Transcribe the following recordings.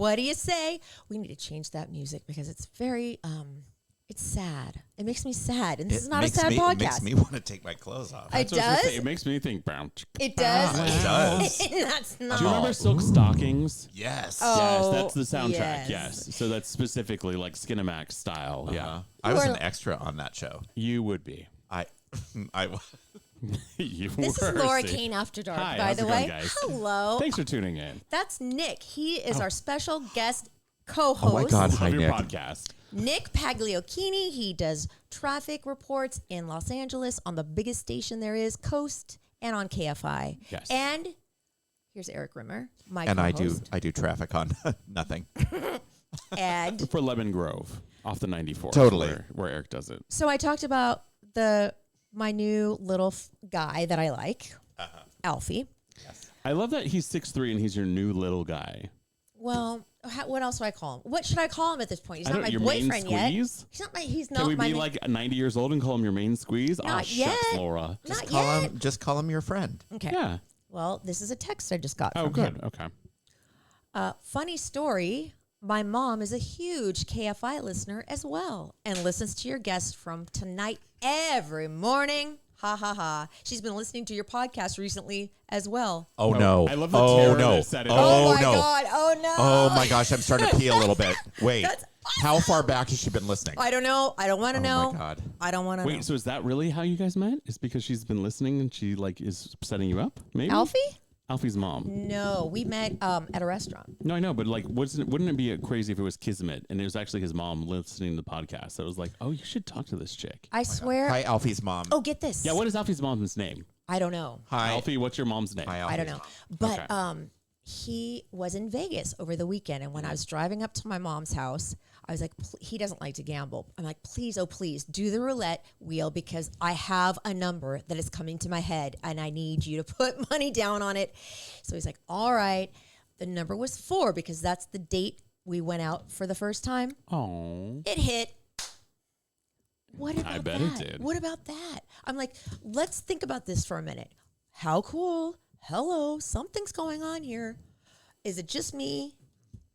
What do you say? We need to change that music because it's very, it's sad. It makes me sad. And this is not a sad podcast. It makes me want to take my clothes off. It does? It makes me think brown. It does? It does. That's not. Do you remember Silk Stockings? Yes. Oh, Yes, that's the soundtrack. yes. Yes. So that's specifically like Skinamax style. Yeah. I was an extra on that show. You would be. I You This were. is Laura see. Kane After Dark, Hi, by how's the it going, way. guys? Hello. Thanks for tuning in. That's Nick. He is our special guest co-host. Oh my God. Hi, Of your Nick. podcast. Nick Pagliochini. He does traffic reports in Los Angeles on the biggest station there is, Coast, and on KFI. Yes. And here's Erik Rimmer, my And co-host. I do traffic on nothing. And For Lemon Grove off the 94. Totally. Where Erik does it. so I talked about my new little guy that I like, Alfie. I love that he's 6'3" and he's your new little guy. Well, what else do I call him? What should I call him at this point? He's not my your boyfriend main yet. squeeze? He's not Can we my be like 90 years old and call him your main squeeze? Not Shucks, yet. Laura. Just call him your friend. Okay. Yeah. Well, this is a text I just got Oh, from good. him. Okay. Funny story. My mom is a huge KFI listener as well and listens to your guests from tonight every morning. Ha ha ha. She's been listening to your podcast recently as well. Oh no. I love the oh terror no. that set it Oh Oh my no. God. Oh no. Oh my gosh, I'm starting to pee a little bit. Wait. That's How far back has she been listening? I don't know. I don't want to know. Oh my God. I don't want to know. Wait, so is that really how you guys met? Is because she's been listening and she like is setting you up? Maybe Alfie? Alfie's mom. No, we met at a restaurant. No, I know, but like, wouldn't it be crazy if it was Kismet and it was actually his mom listening to the podcast? So it was like, oh, you should talk to this chick. I swear. Hi, Alfie's mom. Oh, get this. Yeah, what is Alfie's mom's name? I don't know. Hi. Alfie, what's your mom's name? Hi, I don't Alfie's know. mom. But Okay. he was in Vegas over the weekend. And when I was driving up to my mom's house, I was like, he doesn't like to gamble. I'm like, please, oh, please do the roulette wheel because I have a number that is coming to my head and I need you to put money down on it. So he's like, all right. The number was 4 because that's the date we went out for the first time. Oh. It hit. What about I bet that? it did. What about that? I'm like, let's think about this for a minute. How cool. Hello, something's going on here. Is it just me?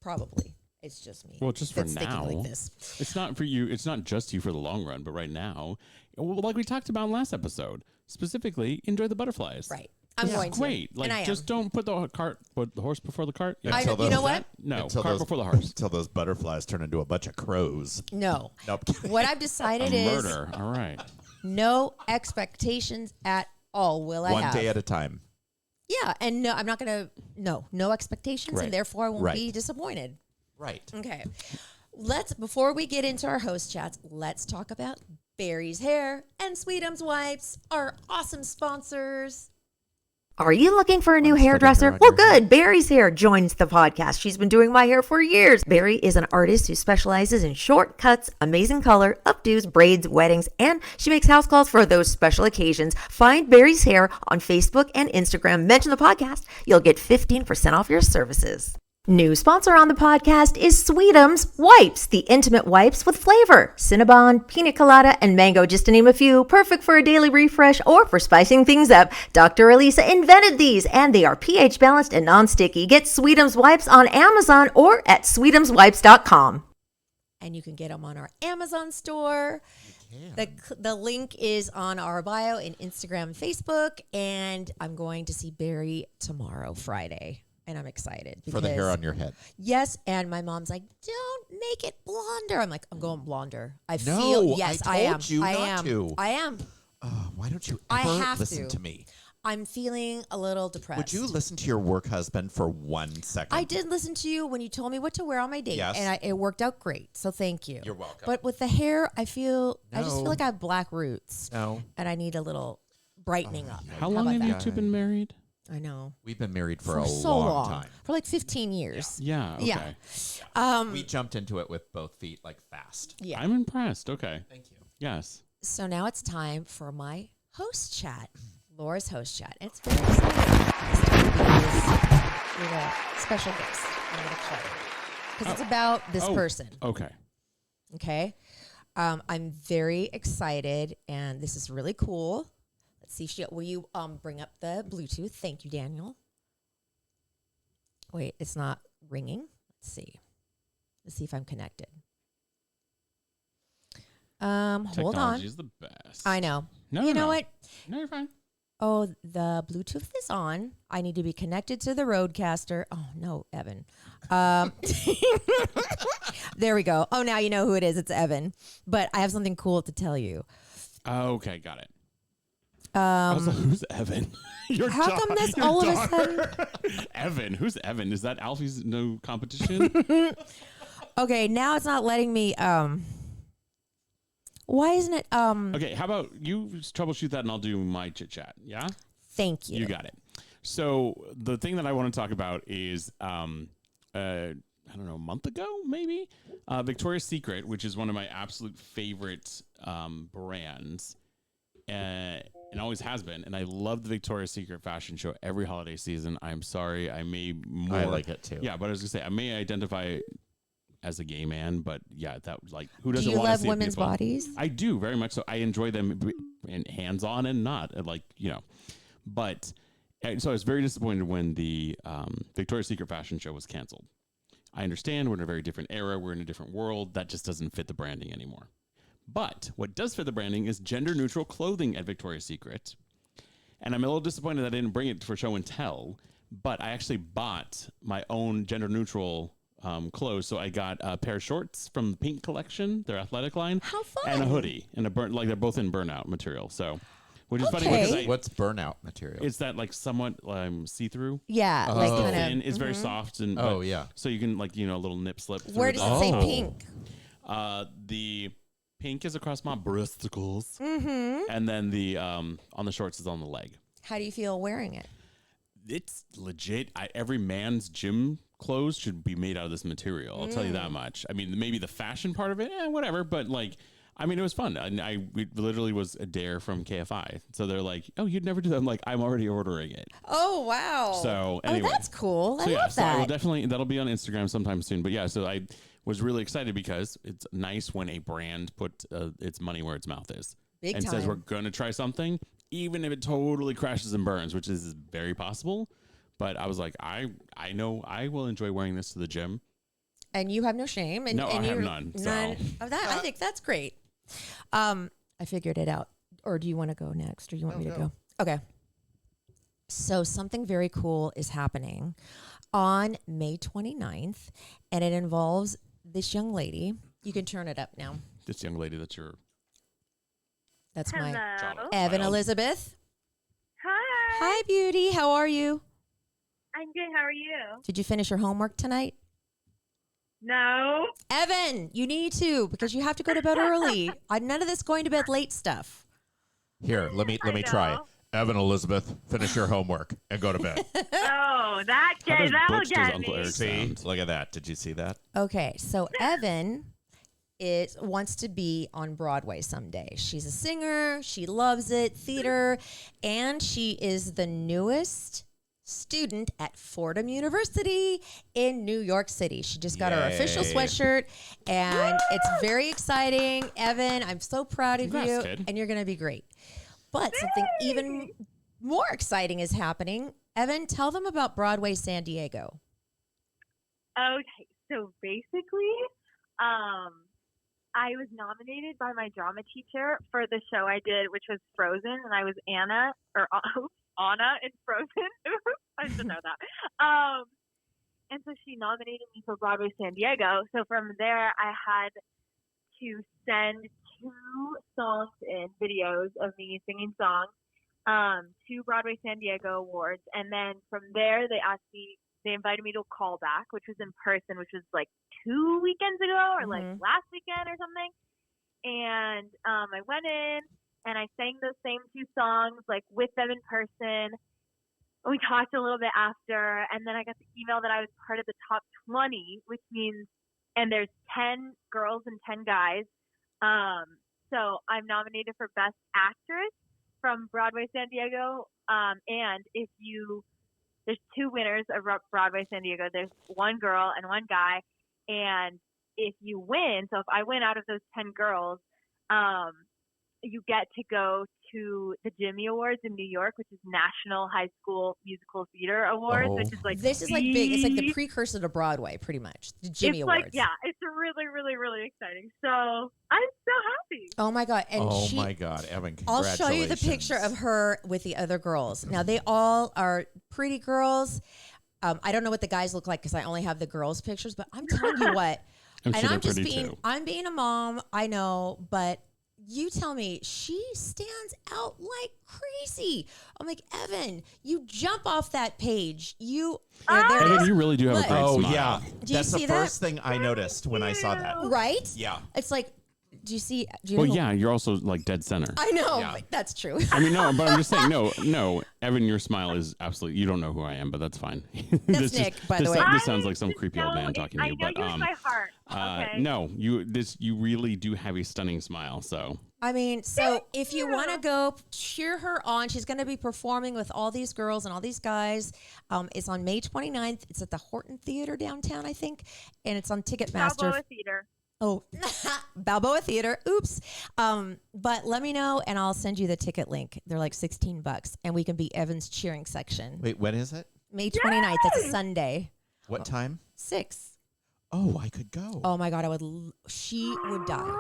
Probably. It's just me. Well, just for that's thinking now. like this. It's not for you. It's not just you for the long run, but right now, well, like we talked about last episode, specifically, enjoy the butterflies. Right. I'm This is going to. great. And I Like, am. just don't put the horse before the cart. Yeah. I, Until you know those- what? No, Until cart those- before the horse. Until those butterflies turn into a bunch of crows. No. Nope. What I've decided A is murder. All right. no expectations at all will I One have. day at a time. Yeah, and no, I'm not going to, no expectations, Right. and therefore I won't Right. be disappointed. Right. Okay. Before we get into our host chats, let's talk about Barry's Hair and Sweetums Wipes, our awesome sponsors. Are you looking for a new What's the hairdresser? hair on Well, your head? good. Barry's Hair joins the podcast. She's been doing my hair for years. Barry is an artist who specializes in short cuts, amazing color, updos, braids, weddings, and she makes house calls for those special occasions. Find Barry's Hair on Facebook and Instagram. Mention the podcast. You'll get 15% off your services. New sponsor on the podcast is Sweetums Wipes, the intimate wipes with flavor. Cinnabon, pina colada, and mango, just to name a few. Perfect for a daily refresh or for spicing things up. Dr. Elisa invented these, and they are pH balanced and non-sticky. Get Sweetums Wipes on Amazon or at sweetumswipes.com. And you can get them on our Amazon store. The link is on our bio in Instagram and Facebook. And I'm going to see Barry tomorrow, Friday. And I'm excited. For the hair on your head. Yes, and my mom's like, don't make it blonder. I'm like, I'm going blonder. I No, feel, yes, I I am. told you I not am. to. I am. Why don't you I ever have listen to. to me? I'm feeling a little depressed. Would you listen to your work husband for 1 second? I did listen to you when you told me what to wear on my date, Yes. and it worked out great. So thank you. You're welcome. But with the hair, I just feel No. like I have black roots, No. and I need a little brightening up. How long about have you that? two been married? I know. We've been married for a so long time. for like 15 years. Yeah. Okay. Yeah. We jumped into it with both feet like fast. Yeah. I'm impressed. Okay. Thank you. Yes. So now it's time for my host chat, Laura's host chat. And it's very exciting with a special guest, I'm going to call her. Because it's about this person. Okay. Okay. I'm very excited, and this is really cool. Let's see. Will you bring up the Bluetooth? Thank you, Daniel. Wait, it's not ringing. Let's see if I'm connected. Hold on. Technology is the best. I know. No, you no, know no. what? No, you're fine. Oh, the Bluetooth is on. I need to be connected to the Roadcaster. Oh, no, Evan. There we go. Oh, now you know who it is. It's Evan. But I have something cool to tell you. Okay, got it. I was like, who's Evan? How come this your all of a daughter. sudden? Evan? Who's Evan? Is that Alfie's no competition? Okay, now it's not letting me. Why isn't it? Okay, how about you troubleshoot that and I'll do my chit chat? Yeah? Thank you. You got it. So the thing that I want to talk about is, I don't know, a month ago, maybe? Victoria's Secret, which is one of my absolute favorite brands. And always has been. And I love the Victoria's Secret fashion show every holiday season. I'm sorry, I may more. I like it too. Yeah, but I was going to say, I may identify as a gay man, but yeah, that was like, who Do doesn't you want to love see women's people? bodies? I do very much so. I enjoy them and hands-on and not but so I was very disappointed when the Victoria's Secret fashion show was canceled. I understand we're in a very different era. We're in a different world. That just doesn't fit the branding anymore. But what does fit the branding is gender-neutral clothing at Victoria's Secret. And I'm a little disappointed that I didn't bring it for show and tell, but I actually bought my own gender-neutral clothes. So I got a pair of shorts from the Pink collection, their athletic line. How fun. And a hoodie. And they're both in burnout material. So, which is funny Okay. because What's burnout material? it's that like somewhat see-through. Yeah, Oh. like It's kind thin. of. It's very soft. And Oh, but- yeah. So you can like, a little nip slip. Where through does it say Oh. pink? The pink is across my breasticles. Mm-hmm. And then the on the shorts is on the leg. How do you feel wearing it? It's legit. Every man's gym clothes should be made out of this material. I'll tell you that much. I mean, maybe the fashion part of it, whatever. But like, I mean, it was fun. We literally was a dare from KFI. So they're like, "Oh, you'd never do that." I'm like, "I'm already ordering it." Oh, wow. So anyway, that's cool. I love so I will that. definitely that'll be on Instagram sometime soon. But yeah, so I was really excited because it's nice when a brand put its money where its mouth is Big and time. says we're going to try something, even if it totally crashes and burns, which is very possible. But I was like, I know I will enjoy wearing this to the gym. And you have no shame. And, No, and I have you're none, so. None of that. I think that's great. I figured it out. Or do you want to go next, or you want me to go? Okay. So something very cool is happening on May 29th, and it involves this young lady. You can turn it up now. This young lady that's your That's my child. Evan child. Elizabeth. Hi. Hi, beauty. How are you? I'm good. How are you? Did you finish your homework tonight? No. Evan, you need to, because you have to go to bed early. None of this going to bed late stuff. Here, let me I try. know. Evan Elizabeth, finish your homework and go to bed. Oh, How does that'll Butch does get Uncle me. Erik See, sound? look at that. Did you see that? Okay, so Evan wants to be on Broadway someday. She's a singer, she loves it, theater, and she is the newest student at Fordham University in New York City. She just got her official Yay. sweatshirt, and it's very exciting. Evan, I'm so proud of Congrats, you, kid. and you're going to be great. But something even more exciting is happening. Evan, tell them about Broadway San Diego. Okay, so basically, I was nominated by my drama teacher for the show I did, which was Frozen, and I was Anna in Frozen. I should know that. And so she nominated me for Broadway San Diego. So from there, I had to send 2 songs in videos of me singing songs to Broadway San Diego Awards, and then from there they invited me to a callback, which was in person, which was like 2 weekends ago or like last weekend or something. And I went in and I sang those same 2 songs like with them in person. We talked a little bit after, and then I got the email that I was part of the top 20, which means, and there's 10 girls and 10 guys. So I'm nominated for Best Actress from Broadway San Diego. And there's 2 winners of Broadway San Diego. There's 1 girl and 1 guy. And if you win, so if I win out of those 10 girls, you get to go to the Jimmy Awards in New York, which is National High School Musical Theater Awards, Oh. which is like This is like big. It's like the precursor to Broadway, pretty much. The Jimmy it's Awards. like, yeah, it's really, really, really exciting. So I'm so happy. Oh my God. And Oh my God, Evan! I'll show you the picture of her with the other girls. Now they all are pretty girls. I don't know what the guys look like because I only have the girls' pictures. But I'm telling you what, I'm and sure I'm they're just pretty too. I'm being a mom. I know, but you tell me she stands out like crazy. I'm like, Evan, you jump off that page. There it Evan, is. you really do have Look. a great Oh smile. yeah, Do you that's see the that? first thing I noticed when I saw that. Right? Yeah. It's like, do you see? Do you Well, know? yeah, you're also like dead center. I know. Yeah. But that's true. I mean, no, but I'm just saying, no, Evan, your smile is absolutely. You don't know who I am, but that's fine. That's Nick, by the way. This sounds like some creepy old man talking to you, I know but you in my heart. Okay. no, you really do have a stunning smile. So I mean, so if you want to go cheer her on, she's going to be performing with all these girls and all these guys. It's on May 29th. It's at the Horton Theater downtown, I think, and it's on Ticketmaster. Balboa Theater. Oh, Balboa Theater. Oops. But let me know, and I'll send you the ticket link. They're like $16, and we can be Evan's cheering section. Wait, when is it? May 29th. That's a Sunday. What time? 6. Oh, I could go. Oh my God, she would die.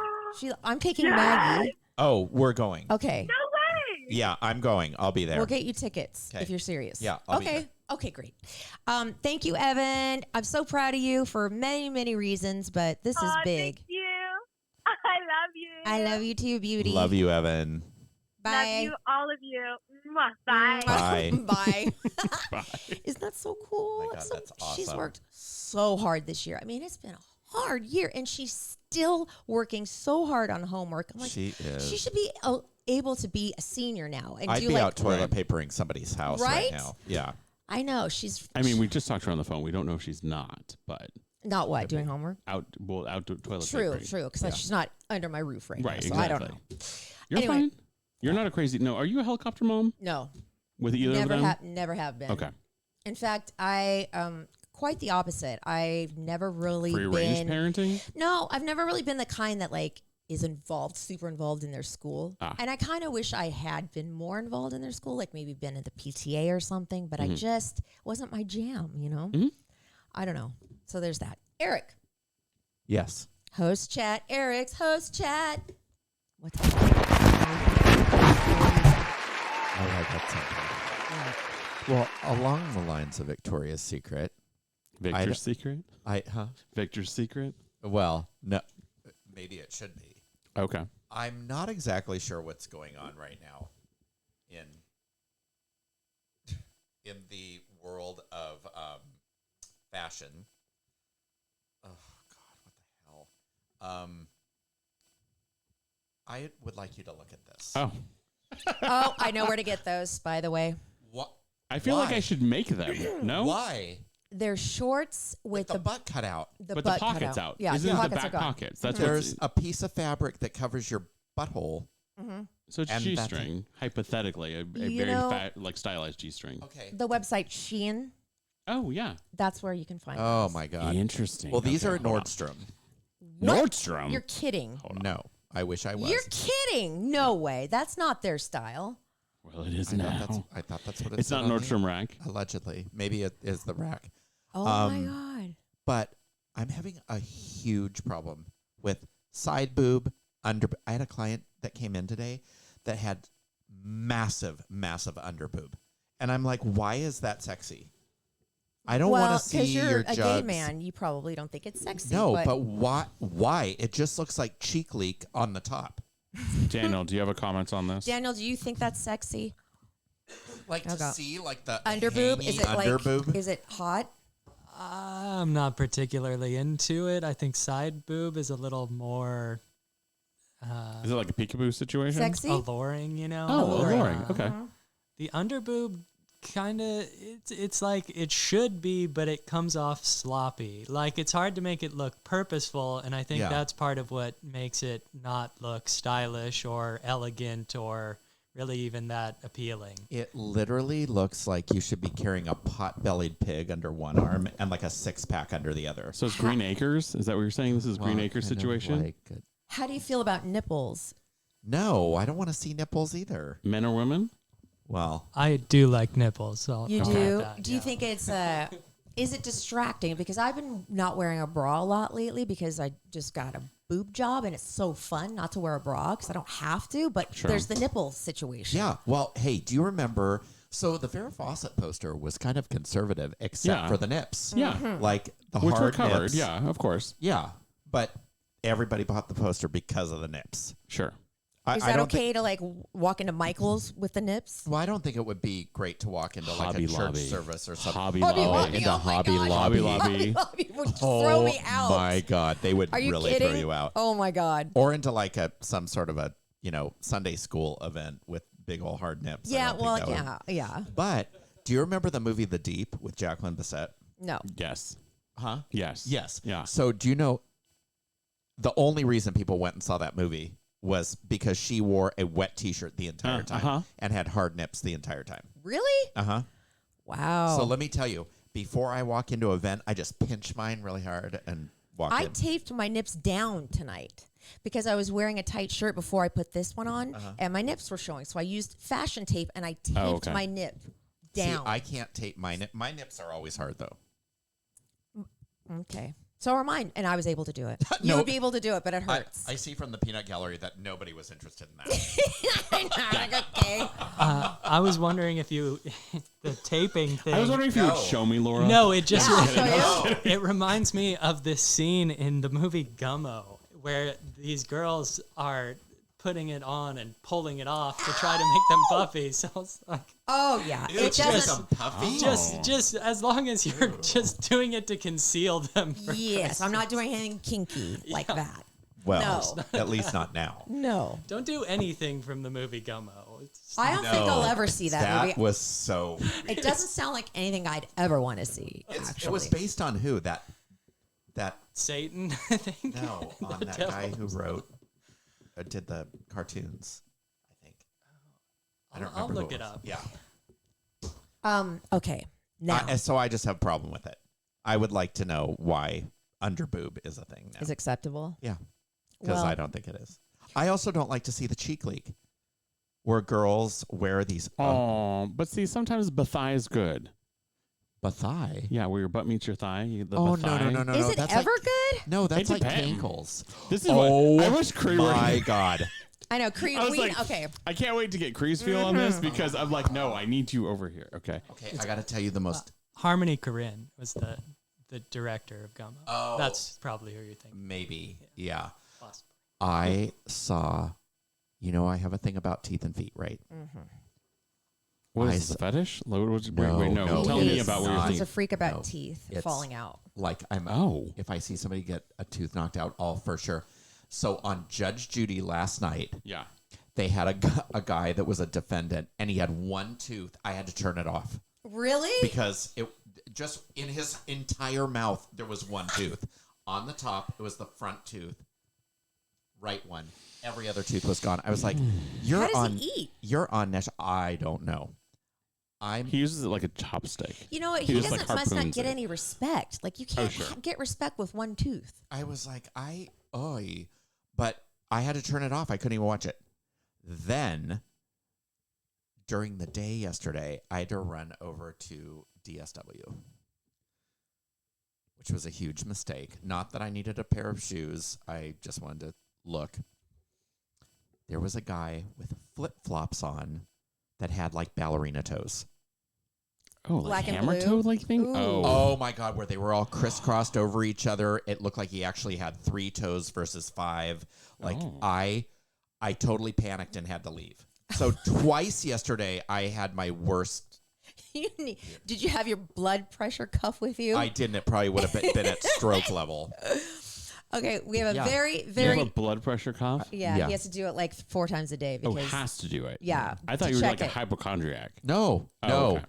I'm taking Maggie. Oh, we're going. Okay. No way. Yeah, I'm going. I'll be there. We'll get you tickets Okay. if you're serious. Yeah, I'll be okay. there. Okay, great. Thank you, Evan. I'm so proud of you for many, many reasons, but this is big. Thank you. I love you. I love you too, beauty. Love you, Evan. Bye. Love you, all of you. Mwah. Bye. Bye. Bye. bye. Isn't that so cool? Oh my God, that's She's awesome. worked so hard this year. I mean, it's been a hard year, and she's still working so hard on homework. I'm like, She is. she should be able to be a senior now and I'd do be like out toilet papering somebody's house right Right? now. Yeah. I know she's. I mean, we just talked to her on the phone. We don't know if she's not, but not what doing homework. out to toilet True, papering. because she's not under my roof right, Right, now, so exactly. I don't know. You're Anyway. fine. You're not a crazy. No, are you a helicopter mom No, with either of them? never have been. Okay. In fact, I quite the opposite. I've never really Free range been. parenting. No, I've never really been the kind that like is super involved in their school. Ah. And I kind of wish I had been more involved in their school, like maybe been in the PTA or something, but I just wasn't my jam, you know? Mhm. I don't know. So there's that. Eric, Yes. host chat. Eric's host chat. What's up? I like that something. Well, along the lines of Victoria's Secret, Victor's Secret. Victor's Secret. Well, no, maybe it should be. Okay. I'm not exactly sure what's going on right now in the world of fashion. Oh God, what the hell? I would like you to look at this. Oh, Oh, I know where to get those, by the way. What? I feel like Why? I should make them. No. Why? They're shorts with The butt cut out. the But butt the pockets cut out. Yeah, Isn't the it the pockets back are gone. pockets? That's There's what's. a piece of fabric that covers your butthole. So it's and G that's string, hypothetically, a You very know- like stylized G string. Okay. The website Shein, Oh yeah. that's where you can find Oh those. my God. Interesting. Well, these Okay, are at hold on. Nordstrom. What? Nordstrom. You're kidding. Hold on. No, I wish I was. You're kidding. No way. That's not their style. Well, it is I now. thought that's what It's said not on the- Nordstrom Rack. Allegedly, maybe it is the rack. Oh my Um, God. But I'm having a huge problem with side boob, under. I had a client that came in today that had massive under boob, and I'm like, why is that sexy? I don't want to see because you're your a gay jugs. man, you probably don't think it's sexy. No, but why? Why? It just looks like cheek leak on the top. Daniel, do you have a comment on this? Daniel, do you think that's sexy? Like Oh, to God. see like the Underboob? hangy Is it underboob. like? Is it hot? I'm not particularly into it. I think side boob is a little more Is it like a peekaboo situation? Sexy? alluring, you know? Oh, alluring. Uh, Okay. The underboob kind of it's like it should be, but it comes off sloppy. Like it's hard to make it look purposeful, and I think Yeah. that's part of what makes it not look stylish or elegant or really even that appealing. It literally looks like you should be carrying a pot-bellied pig under one arm and like a six-pack under the other. So it's Green Acres. Is that what you're saying? This is Green Well, Acres kind of situation. like it. How do you feel about nipples? No, I don't want to see nipples either. Men or women? Well, I do like nipples. So You I'll do? grant that, Do you yeah. think it's is it distracting? Because I've been not wearing a bra a lot lately because I just got a boob job and it's so fun not to wear a bra because I don't have to. But there's the nipple situation. yeah. Well, hey, do you remember? So the Farrah Fawcett poster was kind of conservative, except Yeah. for the nips. Yeah. Like the Which were hard covered. nips. Yeah, of course. Yeah. But everybody bought the poster because of the nips. Sure. Is that okay to like walk into Michael's with the nips? Well, I don't think it would be great to walk into like Hobby a church Lobby. service or something. Hobby Hobby Lobby. Lobby. Into Oh my Hobby gosh. Lobby. Lobby. Hobby would Oh throw me out. my God, they would Are you really kidding? throw you out. Oh my God. Or into like some sort of a Sunday school event with big old hard nips. I Yeah. don't think Well, that would- yeah. But do you remember the movie The Deep with Jacqueline Bisset? No. Yes. Huh? Yes. Yes. Yeah. So do you know the only reason people went and saw that movie was because she wore a wet T-shirt the entire time and had hard nips the entire time. Really? Uh-huh. Wow. So let me tell you, before I walk into an event, I just pinch mine really hard and walk I in. taped my nips down tonight because I was wearing a tight shirt before I put this one on, and my nips were showing. So I used fashion tape and I taped okay. my nip See, down. I can't tape my nip. My nips are always hard, though. Okay. So are mine, and I was able to do it. You No. would be able to do it, but it hurts. I see from the peanut gallery that nobody was interested in that. Okay. I was wondering if you, the taping thing. I was wondering if you would show me, Laura. No, it just Yeah, I'll show you. it reminds me of this scene in the movie Gummo where these girls are putting it on and pulling it off to try to make them puffy. So it's like Oh yeah, it It's doesn't. just- puffy. just as long as you're just doing it to conceal them. For Yes, I'm not doing anything kinky like that. Well, No. at least not now. No, Don't do anything from the movie Gummo. It's I don't think I'll ever see that movie. was so. It doesn't sound like anything I'd ever want to see. It Actually, was based on who? That Satan, I think. no, on that guy who wrote did the cartoons. I think. I don't I'll remember. who look it was. up. Yeah. Okay. Now So I just have a problem with it. I would like to know why underboob is a thing now. is acceptable. Yeah, because Well- I don't think it is. I also don't like to see the cheek leak, where girls wear these Oh, but see, sometimes the thigh is good. thigh. Yeah, where your butt meets your thigh. The Oh thigh. no! Is it that's ever like, good? No, that's It like depends. ankles. This is Oh what I wish Cree were. my God! I know. Cree. I was like, Okay. I can't wait to get Cree's feel on this because I'm like, no, I need you over here. Okay. Okay, I got to tell you the most. Harmony Korine was the director of Gummo. Oh. That's probably who you're thinking. Maybe, yeah. Possibly. I saw. I have a thing about teeth and feet, right? What I is this, s- a fetish? Wait, No, no. no, Tell it me is about what not. you're He's a thinking. freak about No, teeth it's- falling out. Like I'm. Oh. If I see somebody get a tooth knocked out, all for sure. So on Judge Judy last night, Yeah. they had a guy that was a defendant, and he had one tooth. I had to turn it off Really? because it just in his entire mouth there was one tooth. On the top, it was the front tooth, right one. Every other tooth was gone. I was like, "You're How does on. he eat? You're on national. I don't know. He uses it like a chopstick. You know what? He He just, doesn't like, must not harpoons get it. any respect. Like you can't sure. get respect with one tooth. I was like, but I had to turn it off. I couldn't even watch it. Then, during the day yesterday, I had to run over to DSW, which was a huge mistake. Not that I needed a pair of shoes. I just wanted to look. There was a guy with flip-flops on that had like ballerina toes. Oh, like Black and hammer blue? toe like thing? Ooh. Oh. Oh my God, where they were all crisscrossed over each other. It looked like he actually had 3 toes versus 5. Like Oh. I totally panicked and had to leave. So twice yesterday I had my worst. Did you have your blood pressure cuff with you? I didn't. It probably would have been at stroke level. Okay, we have a Yeah. very, You have very. a blood pressure cough? Yeah, Yeah. he has to do it like 4 times a day Oh, because has to do it. yeah, I thought to you were check like a it. hypochondriac. No, Oh, no. okay.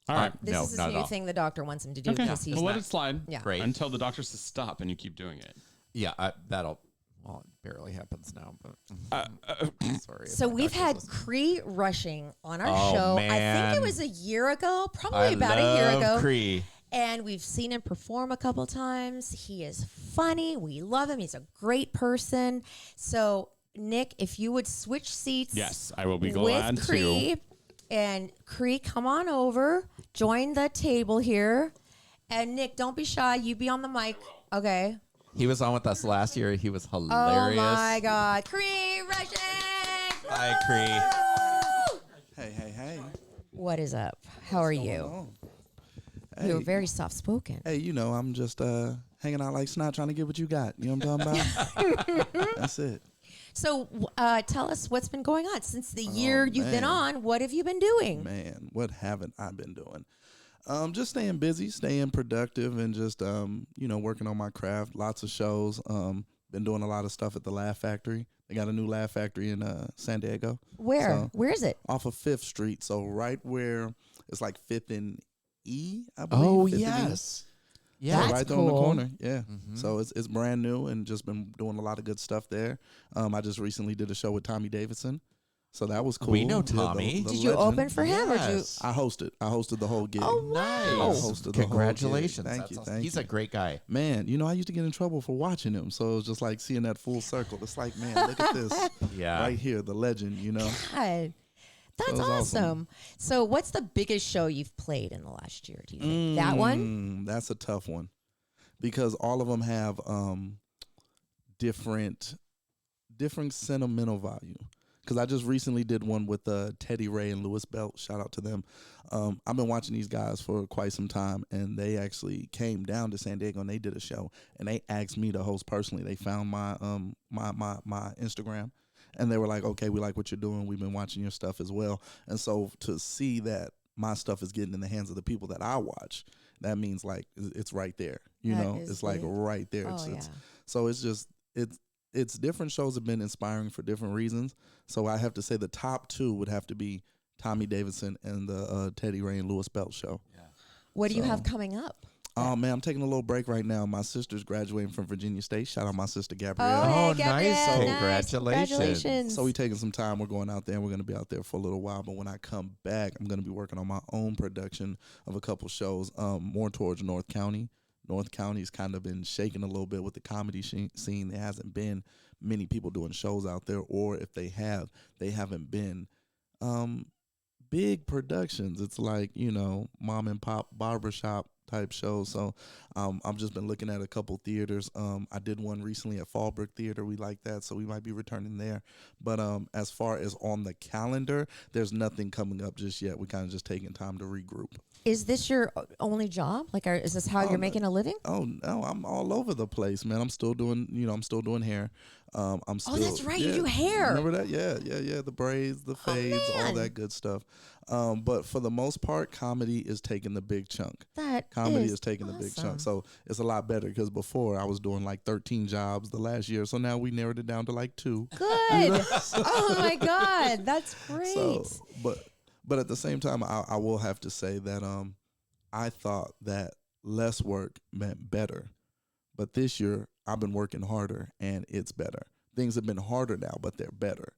All right. this no, is his not at new all. thing the doctor wants him to do Okay. because he's Well, let not. it slide. Yeah. Great. Until the doctor says stop and you keep doing it. Yeah, that'll. Well, it barely happens now, but sorry. So if my we've doctor's had listening. Cree Rushing on our Oh, show. I think man. it was a year ago, probably I about a year love ago. Cree. And we've seen him perform a couple times. He is funny. We love him. He's a great person. So Nick, if you would switch seats. Yes, I will be with glad to. Cree. And Cree, come on over. Join the table here. And Nick, don't be shy. You be on the mic. Okay. He was on with us last year. He was Oh hilarious. my God. Cree Rushing. Hi, Cree. Hey. What is up? How are you? on? You were Hey. very soft spoken. Hey, I'm just hanging out like snot, trying to get what you got. You know what I'm talking about? That's it. So tell us what's been going on since the year you've been man. on. What have you been doing? Man, what haven't I been doing? Just staying busy, staying productive, and just working on my craft. Lots of shows. Been doing a lot of stuff at the Laugh Factory. They got a new Laugh Factory in San Diego. Where? So, Where is it? off of 5th Street. So right where it's like 5th and E, I believe. Oh, 5th and E. yes. Yeah, That's right there on the cool. corner. Yeah. So it's brand new and just been doing a lot of good stuff there. I just recently did a show with Tommy Davidson. So that was cool. We know Yeah, Tommy. Did you legend. open for him or did you? Yes. I hosted the whole gig. Oh, wow. Nice. Hosted the whole Congratulations. gig. Thank That's you, awesome. thank He's you. a great guy. Man, I used to get in trouble for watching him. So it was just like seeing that full circle. It's like, man, look at this. Yeah. Right here, the legend, God, that's it was awesome. awesome. So, what's the biggest show you've played in the last year? Do you think that one? That's a tough one. Because all of them have different sentimental value. Because I just recently did one with Teddy Ray and Louis Belt. Shout out to them. I've been watching these guys for quite some time, and they actually came down to San Diego and they did a show, and they asked me to host personally. They found my my Instagram, and they were like, "Okay, we like what you're doing. We've been watching your stuff as well." And so to see that my stuff is getting in the hands of the people that I watch, that means like it's right there. That is It's like lit. right there. Oh, yeah. So it's different shows have been inspiring for different reasons. So I have to say the top two would have to be Tommy Davidson and the Teddy Ray and Louis Belt show. What do you have So- coming up? Oh man, I'm taking a little break right now. My sister's graduating from Virginia State. Shout out my sister Gabrielle. Oh, hey, nice. Gabrielle, Congratulations. Congratulations. So we taking some time. We're going out there. And we're going to be out there for a little while. But when I come back, I'm going to be working on my own production of a couple shows, more towards North County. North County's kind of been shaking a little bit with the comedy scene. There hasn't been many people doing shows out there, or if they have, they haven't been big productions. It's like, mom and pop barbershop type shows. So I've just been looking at a couple theaters. I did one recently at Fallbrook Theater. We like that, so we might be returning there. But as far as on the calendar, there's nothing coming up just yet. We're kind of just taking time to regroup. Is this your only job? Like, is this how you're no. making a living? Oh no, I'm all over the place, man. I'm still doing hair. I'm still. That's right, you do hair. Remember that? Yeah. The braids, the fades, all man. that good stuff. But for the most part, comedy is taking the big chunk. Comedy is taking the big awesome. chunk. So it's a lot better because before I was doing like 13 jobs the last year. So now we narrowed it down to like 2. Good. Oh my God, that's great. So, but at the same time, I will have to say that I thought that less work meant better. But this year, I've been working harder, and it's better. Things have been harder now, but they're better.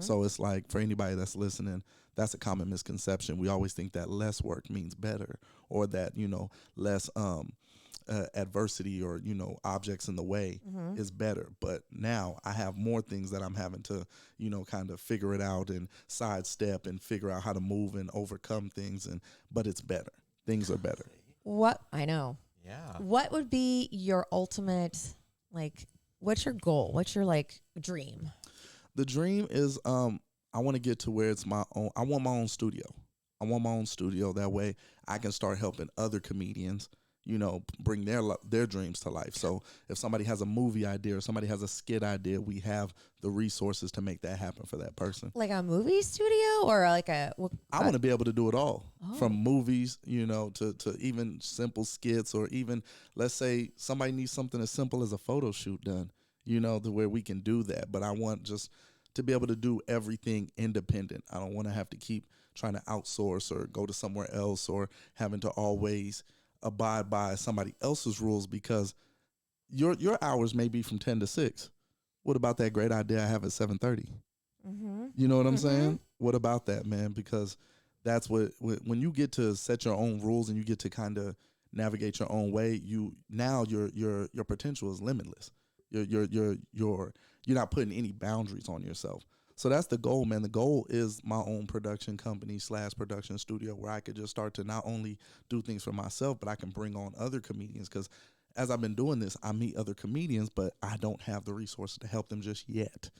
So it's like, for anybody that's listening, that's a common misconception. We always think that less work means better, or that, less adversity or, objects in the way is better. But now I have more things that I'm having to, kind of figure it out and sidestep and figure out how to move and overcome things. But it's better. Things are better. What I know. Yeah. What would be your ultimate, what's your goal? What's your dream? The dream is I want to get to where it's my own. I want my own studio. I want my own studio. That way I can start helping other comedians, bring their dreams to life. So if somebody has a movie idea or somebody has a skit idea, we have the resources to make that happen for that person. Like a movie studio or I want to be able to do it all, from movies, to even simple skits, or even, let's say somebody needs something as simple as a photo shoot done, to where we can do that. But I want just to be able to do everything independent. I don't want to have to keep trying to outsource or go to somewhere else, or having to always abide by somebody else's rules, because your hours may be from 10 to 6. What about that great idea I have at 7:30? You know what I'm saying? What about that, man? Because that's when you get to set your own rules and you get to kind of navigate your own way, your potential is limitless. You're not putting any boundaries on yourself. So that's the goal, man. The goal is my own production company / production studio where I could just start to not only do things for myself, but I can bring on other comedians. Because as I've been doing this, I meet other comedians, but I don't have the resources to help them just yet.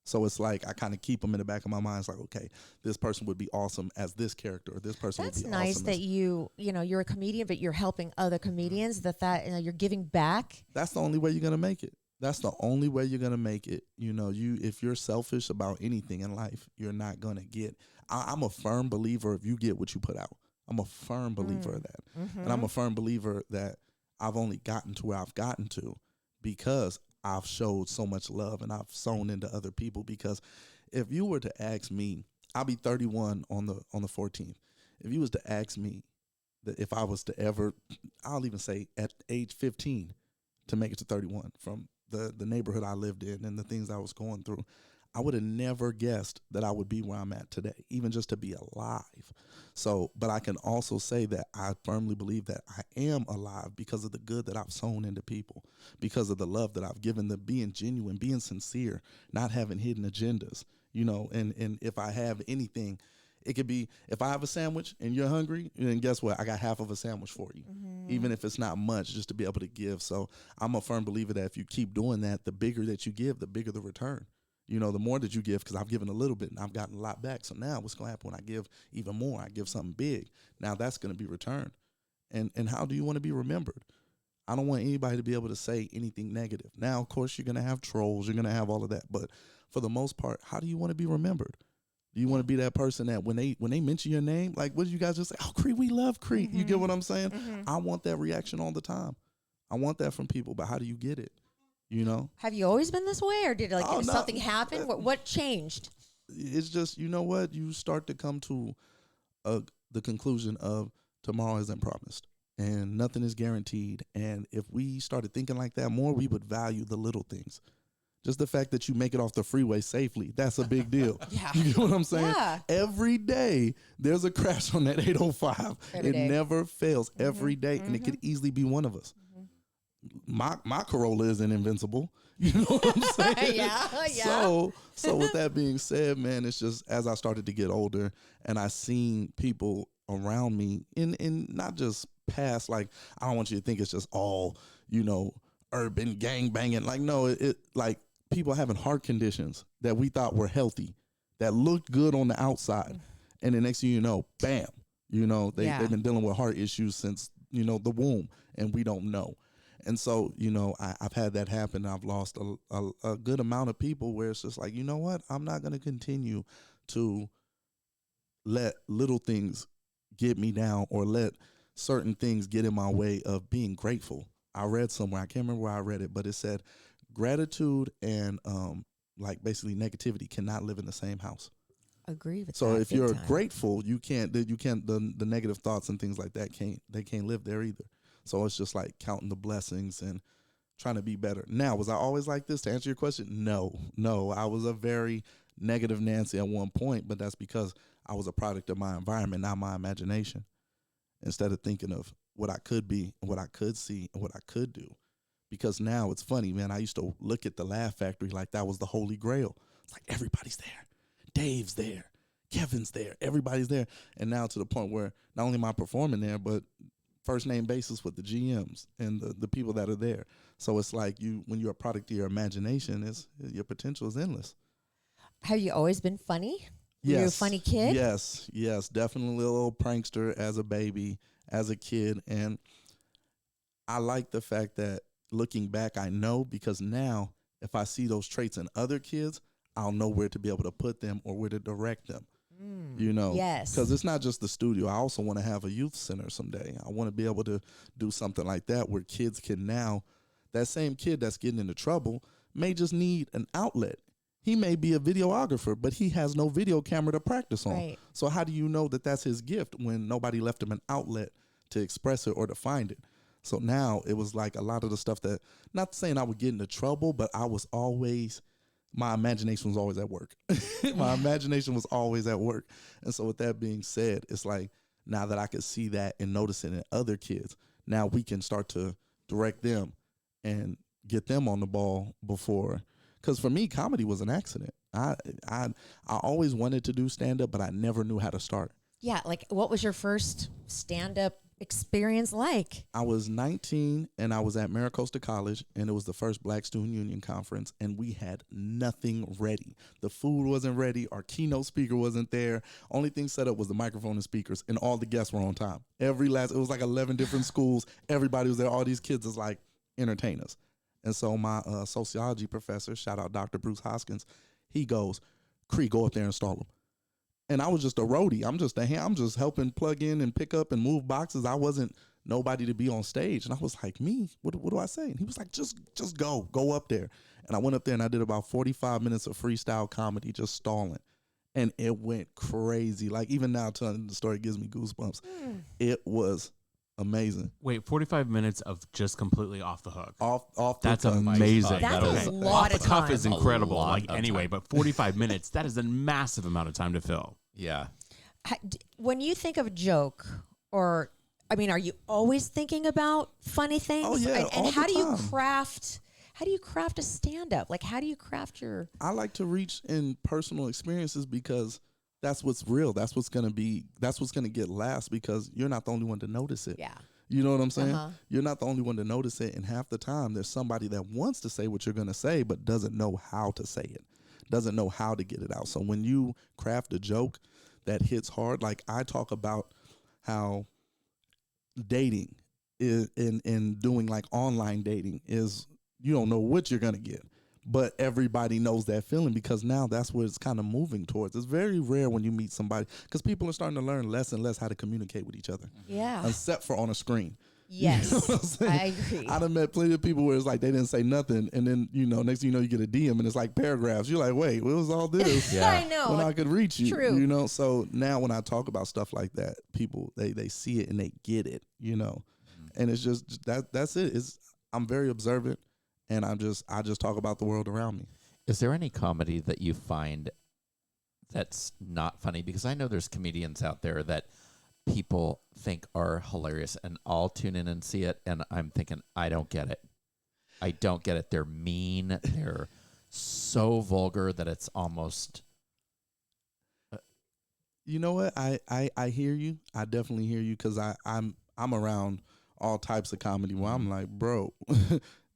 So it's like I kind of keep them in the back of my mind. It's like, okay, this person would be awesome as this character, or this person would be awesome. That's nice that you're a comedian, but you're helping other comedians. You're giving back. That's the only way you're gonna make it. That's the only way you're gonna make it. If you're selfish about anything in life, you're not gonna get. I'm a firm believer if you get what you put out. I'm a firm believer of that, and I'm a firm believer that I've only gotten to where I've gotten to because I've showed so much love and I've sown into other people. Because if you were to ask me, I'll be 31 on the 14th. If you was to ask me that if I was to ever, I'll even say at age 15 to make it to 31 from the neighborhood I lived in and the things I was going through, I would have never guessed that I would be where I'm at today, even just to be alive. So, but I can also say that I firmly believe that I am alive because of the good that I've sown into people, because of the love that I've given them, being genuine, being sincere, not having hidden agendas, and if I have anything, it could be, if I have a sandwich and you're hungry, then guess what? I got half of a sandwich for you, even if it's not much, just to be able to give. So I'm a firm believer that if you keep doing that, the bigger that you give, the bigger the return. The more that you give, because I've given a little bit and I've gotten a lot back. So now what's going to happen when I give even more? I give something big. Now that's going to be returned. And how do you want to be remembered? I don't want anybody to be able to say anything negative. Now, of course, you're going to have trolls. You're going to have all of that. But for the most part, how do you want to be remembered? Do you want to be that person that when they mention your name, like, what did you guys just say? Oh, Cree, we love Cree. You get what I'm saying? I want that reaction all the time. I want that from people. But how do you get it? Have you always been this way, or did something happen? What changed? It's just, what? You start to come to the conclusion of tomorrow isn't promised and nothing is guaranteed. And if we started thinking like that more, we would value the little things. Just the fact that you make it off the freeway safely, that's a big deal. Yeah. You get what I'm saying? Yeah. Every day there's a crash on that 805. Every day. Never fails every day, and it could easily be one of us. My Corolla isn't invincible. You know what I'm saying? Yeah. So with that being said, man, it's just as I started to get older and I seen people around me in not just past, like, I don't want you to think it's just all, urban gang banging. Like, no, it like people having heart conditions that we thought were healthy, that looked good on the outside. And the next thing you know, bam, they've been dealing with heart issues since, the womb, and we don't know. And so, I've had that happen. I've lost a good amount of people where it's just like, you know what? I'm not going to continue to let little things get me down or let certain things get in my way of being grateful. I read somewhere, I can't remember where I read it, but it said gratitude and basically negativity cannot live in the same house. Agree with that. So if you're time. grateful, the negative thoughts and things like that can't live there either. So it's just like counting the blessings and trying to be better. Now, was I always like this, to answer your question? No. I was a very negative Nancy at one point, but that's because I was a product of my environment, not my imagination. Instead of thinking of what I could be and what I could see and what I could do. Because now it's funny, man. I used to look at the Laugh Factory like that was the holy grail. It's like everybody's there. Dave's there. Kevin's there. Everybody's there. And now to the point where not only am I performing there, but first name basis with the GMs and the people that are there. So it's like when you're a product of your imagination, your potential is endless. Have you always been funny? Yes. Were you a funny kid? Yes. Definitely a little prankster as a baby, as a kid. And I like the fact that looking back, I know, because now if I see those traits in other kids, I'll know where to be able to put them or where to direct them. Yes. Because it's not just the studio. I also want to have a youth center someday. I want to be able to do something like that where kids can now, that same kid that's getting into trouble may just need an outlet. He may be a videographer, but he has no video camera to practice on. Right. So how do you know that that's his gift when nobody left him an outlet to express it or to find it? So now it was like a lot of the stuff that, not saying I would get into trouble, but my imagination was always at work. My imagination was always at work. And so with that being said, it's like now that I could see that and notice it in other kids, now we can start to direct them and get them on the ball before. Because for me, comedy was an accident. I always wanted to do stand up, but I never knew how to start. Yeah, like what was your first stand-up experience like? I was 19 and I was at Maricosta College, and it was the first Black Student Union conference, and we had nothing ready. The food wasn't ready. Our keynote speaker wasn't there. Only thing set up was the microphone and speakers, and all the guests were on time. It was like 11 different schools. Everybody was there. All these kids was like entertainers. And so my sociology professor, shout out Dr. Bruce Hoskins, he goes, Cree, go up there and stall them. And I was just a roadie. I'm just helping plug in and pick up and move boxes. I wasn't nobody to be on stage. And I was like, me? What do I say? And he was like, just go up there. And I went up there and I did about 45 minutes of freestyle comedy, just stalling. And it went crazy. Like even now telling the story gives me goosebumps. It was amazing. Wait, 45 minutes of just completely off the hook. Off That's the tongue. amazing. That is a lot off of the cuff time. is incredible. A lot Like of anyway, time. but 45 minutes, that is a massive amount of time to fill. Yeah. When you think of a joke, or I mean, are you always thinking about funny things? Oh, yeah, And all how the do you time. craft? How do you craft a stand-up? Like, how do you craft your? I like to reach in personal experiences because that's what's real. That's what's gonna get last, because you're not the only one to notice it. Yeah. You know what I'm saying? Uh-huh. You're not the only one to notice it, and half the time there's somebody that wants to say what you're gonna say but doesn't know how to say it, doesn't know how to get it out. So when you craft a joke that hits hard, like I talk about how dating is in doing like online dating is, you don't know what you're gonna get, but everybody knows that feeling because now that's what it's kind of moving towards. It's very rare when you meet somebody, because people are starting to learn less and less how to communicate with each other, Yeah. except for on a screen. Yes. You know what I'm saying? I agree. I done met plenty of people where it's like they didn't say nothing, and then next thing you know, you get a DM and it's like paragraphs. You're like, wait, what was all this? Yeah. I know. When I could reach you, True. So now when I talk about stuff like that, people they see it and they get it, and it's just that's it. I'm very observant, and I just talk about the world around me. Is there any comedy that you find that's not funny? Because I know there's comedians out there that people think are hilarious, and I'll tune in and see it, and I'm thinking, I don't get it. I don't get it. They're mean. They're so vulgar that it's almost... You know what? I hear you. I definitely hear you, because I'm around all types of comedy where I'm like, bro,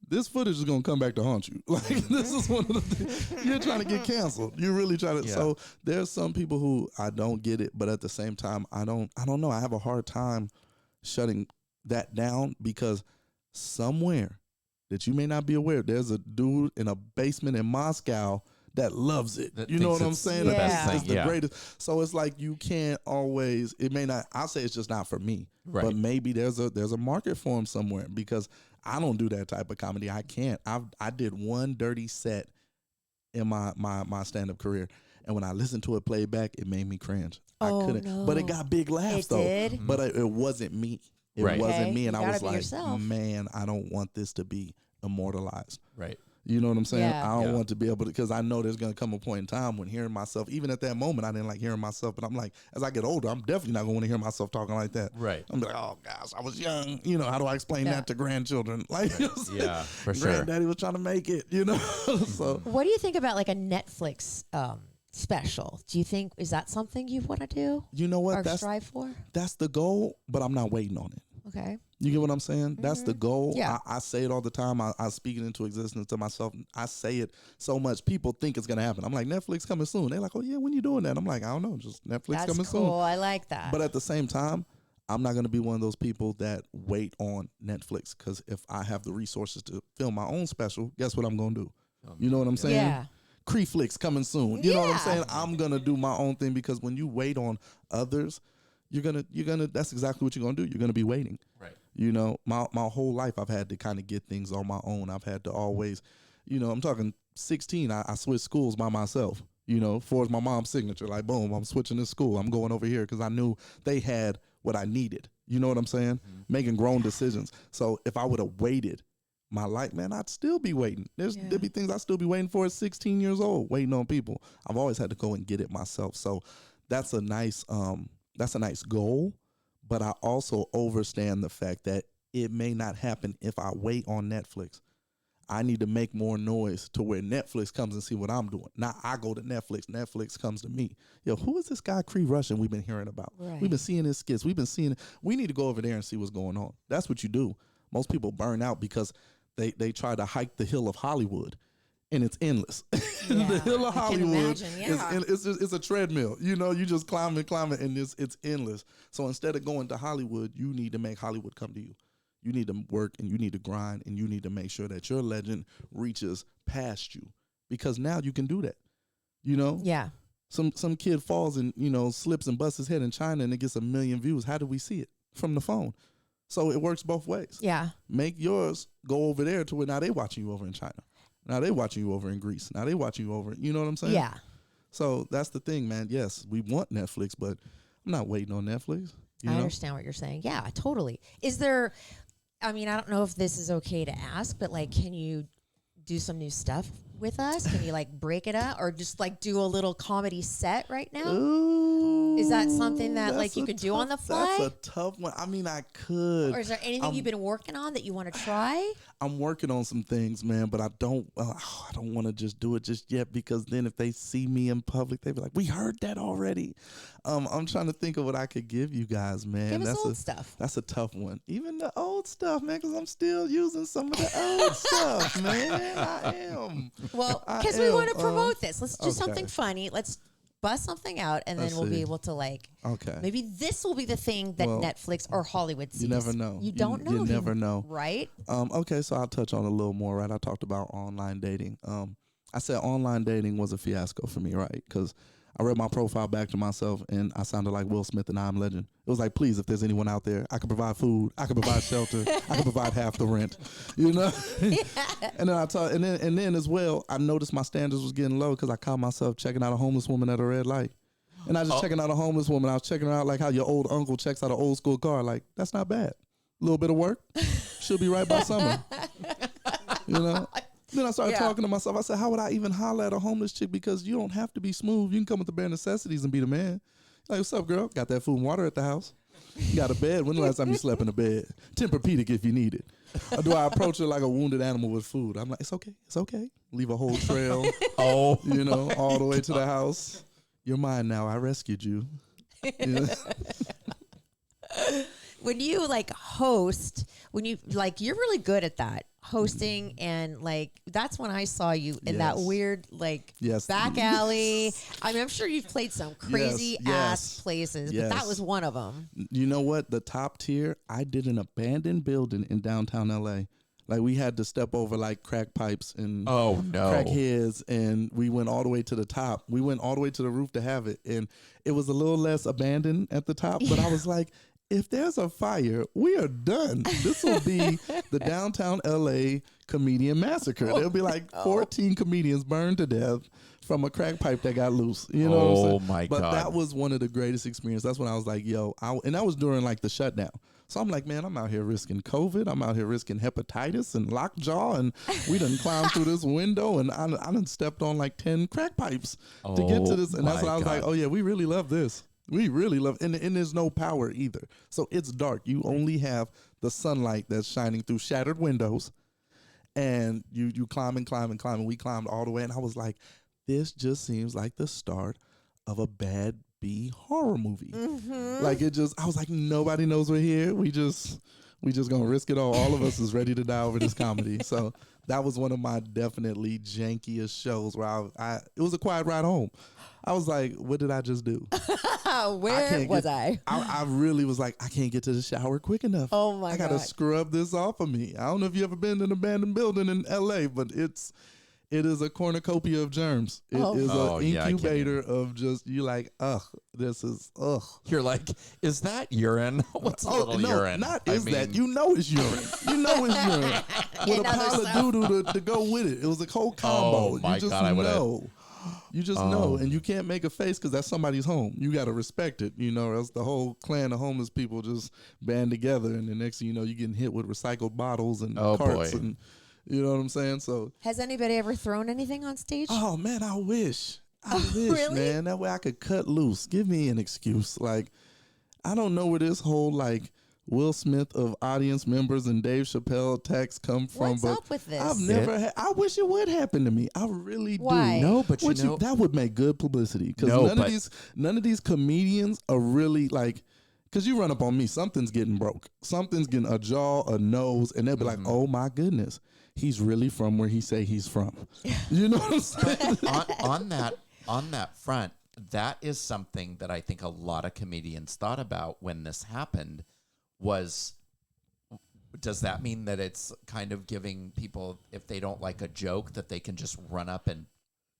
this footage is gonna come back to haunt you. Like this is one of the things. You're trying to get canceled. You're really trying to. Yeah. So there's some people who I don't get it, but at the same time, I don't know. I have a hard time shutting that down, because somewhere that you may not be aware, there's a dude in a basement in Moscow that loves it. That You know thinks what I'm it's saying? the That best thinks it's thing, the yeah. greatest. So it's like you can't always. It may not. I'll say it's just not for me. Right. But maybe there's a market for him somewhere, because I don't do that type of comedy. I can't. I did one dirty set in my stand up career, and when I listened to it played back, it made me cringe. Oh, I couldn't. no. But it got big laughs It though. did? But it wasn't me. It Right. wasn't Okay, me, and you I was gotta be like, yourself. man, I don't want this to be immortalized. Right. You know what I'm saying? Yeah. I don't Yeah. want to be able to, because I know there's going to come a point in time when hearing myself, even at that moment, I didn't like hearing myself. But I'm like, as I get older, I'm definitely not going to want to hear myself talking like that. Right. I'm like, oh gosh, I was young. How do I explain Yeah. that to grandchildren? Like, Yeah, for sure. Granddaddy was trying to make it, So What do you think about like a Netflix special? Do you think is that something you want to do you know what? or strive for? That's the goal, but I'm not waiting on it. Okay. You get what I'm saying? That's the goal. Yeah. I say it all the time. I speak it into existence to myself. I say it so much. People think it's going to happen. I'm like, Netflix coming soon. They're like, oh, yeah, when you doing that? I'm like, I don't know. Just Netflix That's coming cool. soon. I like that. But at the same time, I'm not going to be one of those people that wait on Netflix, because if I have the resources to film my own special, guess what I'm going to do? You know what I'm saying? Yeah. Cree flicks coming soon. You know what I'm Yeah. saying? I'm going to do my own thing, because when you wait on others, you're going to that's exactly what you're going to do. You're going to be waiting. Right. My whole life I've had to kind of get things on my own. I've had to always, I'm talking 16, I switched schools by myself, for my mom's signature. Like, boom, I'm switching this school. I'm going over here because I knew they had what I needed. You know what I'm saying? Making grown decisions. So if I would have waited my life, man, I'd still be waiting. There'd be things I'd still be waiting for at 16 years old, waiting on people. I've always had to go and get it myself. So that's a nice goal. But I also understand the fact that it may not happen if I wait on Netflix. I need to make more noise to where Netflix comes and see what I'm doing. Now I go to Netflix. Netflix comes to me. Yo, who is this guy Cree Rushing we've been hearing about? Right. We've been seeing his skits. We've been seeing. We need to go over there and see what's going on. That's what you do. Most people burn out because they try to hike the hill of Hollywood, and it's endless. The hill of I can Hollywood imagine, it's a treadmill. You know, you just climb and it's endless. So instead of going to Hollywood, you need to make Hollywood come to you. You need to work and you need to grind and you need to make sure that your legend reaches past you, because now you can do that. You know? Yeah. Some kid falls and, you know, slips and busts his head in China and it gets 1 million views. How do we see it? From the phone. So it works both ways. Yeah. Make yours go over there to where now they watching you over in China. Now they watching you over in Greece. Now they watching you over, you know what I'm saying? Yeah. So that's the thing, man. Yes, we want Netflix, but I'm not waiting on Netflix. You I know? understand what you're saying. Yeah, totally. Is there, I mean, I don't know if this is okay to ask, but like, can you do some new stuff with us? Can you like break it up or just like do a little comedy set right now? Ooh, Is that something that that's like you a can do on the tough- fly? That's a tough one. I mean, I could. Or is there anything you've been working on that you want to try? I'm working on some things, man, but I don't want to just do it just yet, because then if they see me in public, they be like, "We heard that already." I'm trying to think of what I could give you guys, man. Give us old stuff. That's a tough one. Even the old stuff, man, because I'm still using some of the old stuff, man. I am. Well, I because we am, want to promote this. Let's do okay. something funny. Let's bust something out, and then Let's we'll be see. able to like. Okay. Maybe this will be the thing that Well, Netflix or Hollywood sees. You never know. You don't know. You never know. Right? Okay, so I'll touch on a little more, right? I talked about online dating. I said online dating was a fiasco for me, right? Because I read my profile back to myself, and I sounded like Will Smith and I'm Legend. It was like, please, if there's anyone out there, I can provide food, I can provide shelter, I can provide half the rent, you know. And then and then as well, I noticed my standards was getting low because I caught myself checking out a homeless woman at a red light. And I was just checking out a homeless woman. I was checking her out like how your old uncle checks out an old school car. Like, that's not bad. A little bit of work, she'll be right by summer. You know. Then I started talking to myself. I said, how would I even holler at a homeless chick? Because you don't have to be smooth. You can come with the bare necessities and be the man. Like, what's up, girl? Got that food and water at the house? You got a bed? When the last time you slept in a bed? Tempur-Pedic if you need it. Or do I approach her like a wounded animal with food? I'm like, it's okay. It's okay. Leave a whole trail. You know, all the way to the house. You're mine now. I rescued you. You know? When you like host, when you like, you're really good at that hosting, and like that's when I saw you in that Yes. weird like Yes. back alley. I mean, I'm sure you've played some crazy ass yes, places, but that yes. was one of them. You know what? The top tier, I did an abandoned building in downtown LA. Like, we had to step over like crack pipes and Oh no. crackheads, and we went all the way to the top. We went all the way to the roof to have it, and it was a little less abandoned at the top. But I was like, if there's a fire, we are done. This will be the downtown LA comedian massacre. There'll be like 14 comedians burned to death from a crack pipe that got loose. You know what I'm saying? My But God. that was one of the greatest experiences. That's when I was like, yo, and that was during like the shutdown. So I'm like, man, I'm out here risking COVID. I'm out here risking hepatitis and lockjaw. And we done climbed through this window, and I done stepped on like 10 crack pipes to get to this. And that's my when I was like, God. oh yeah, we really love this. We really love, and there's no power either. So it's dark. You only have the sunlight that's shining through shattered windows, and you climb and climb and climb, and we climbed all the way. And I was like, this just seems like the start of a bad B horror movie. Like, I was like, nobody knows we're here. We just gonna risk it all. All of us is ready to die over this comedy. So that was one of my definitely jankiest shows where it was a quiet ride home. I was like, what did I just do? Where was I? I really was like, I can't get to the shower quick enough. Oh my I gotta God. scrub this off of me. I don't know if you ever been in an abandoned building in LA, but it is a cornucopia of germs. It is Oh, an yeah, I can't incubator of just, you like, this is, You're like, is that urine? What's a little no, urine? not I is mean, that. You know it's urine. You know it's urine. With a And other pile stuff. of doo-doo to go with it. It was a whole combo. my You just God, I would've- know. You just know, and you can't make a face because that's somebody's home. You got to respect it, you know, or else the whole clan of homeless people just band together, and the next thing you know, you're getting hit with recycled bottles and Oh, carts, boy. and you know what I'm saying? So, Has anybody ever thrown anything on stage? oh man, I wish, really? man, that way I could cut loose. Give me an excuse. Like, I don't know where this whole like Will Smith of audience members and Dave Chappelle attacks come from. What's but up with this? I've never had. I wish it would happen to me. I really Why? do. No, but you know, that would make good publicity because No, none of these comedians are really like. Because you run up on me, something's getting broke. Something's getting a jaw, a nose, and they'll be like, oh my goodness, he's really from where he say he's from. You know what I'm saying? on that front, that is something that I think a lot of comedians thought about when this happened was, does that mean that it's kind of giving people, if they don't like a joke, that they can just run up and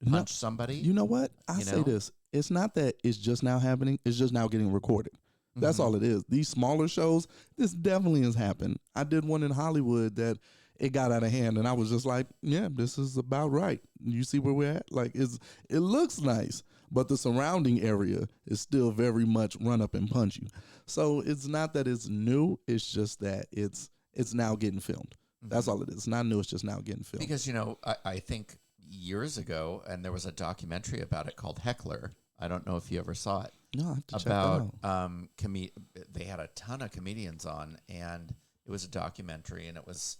punch somebody? You know what? I say this. It's not that it's just now happening. It's just now getting recorded. That's all it is. These smaller shows, this definitely has happened. I did one in Hollywood that it got out of hand, and I was just like, yeah, this is about right. You see where we're at? Like, it looks nice, but the surrounding area is still very much run up and punch you. So it's not that it's new. It's just that it's now getting filmed. That's all it is. It's not new. It's just now getting filmed. Because, you know, I think years ago, and there was a documentary about it called Heckler. I don't know if you ever saw it. No, I have to about check that out. They had a ton of comedians on, and it was a documentary, and it was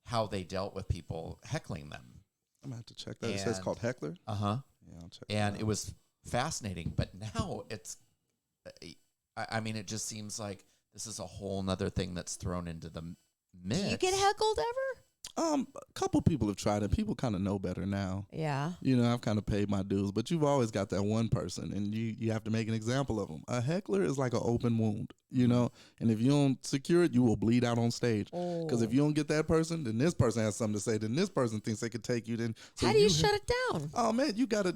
how they dealt with people heckling them. I'm gonna have to check that. It says called Heckler. Uh huh. Yeah, I'll check. And it was fascinating, but now it's, I mean, it just seems like this is a whole nother thing that's thrown into the mix. Do you get heckled ever? A couple people have tried it. People kind of know better now. Yeah. You know, I've kind of paid my dues, but you've always got that one person, and you have to make an example of them. A heckler is like an open wound, you know, and if you don't secure it, you will bleed out on stage. Because if you don't get that person, then this person has something to say. Then this person thinks they could take you. Then so how do you shut it down? Oh man, you gotta.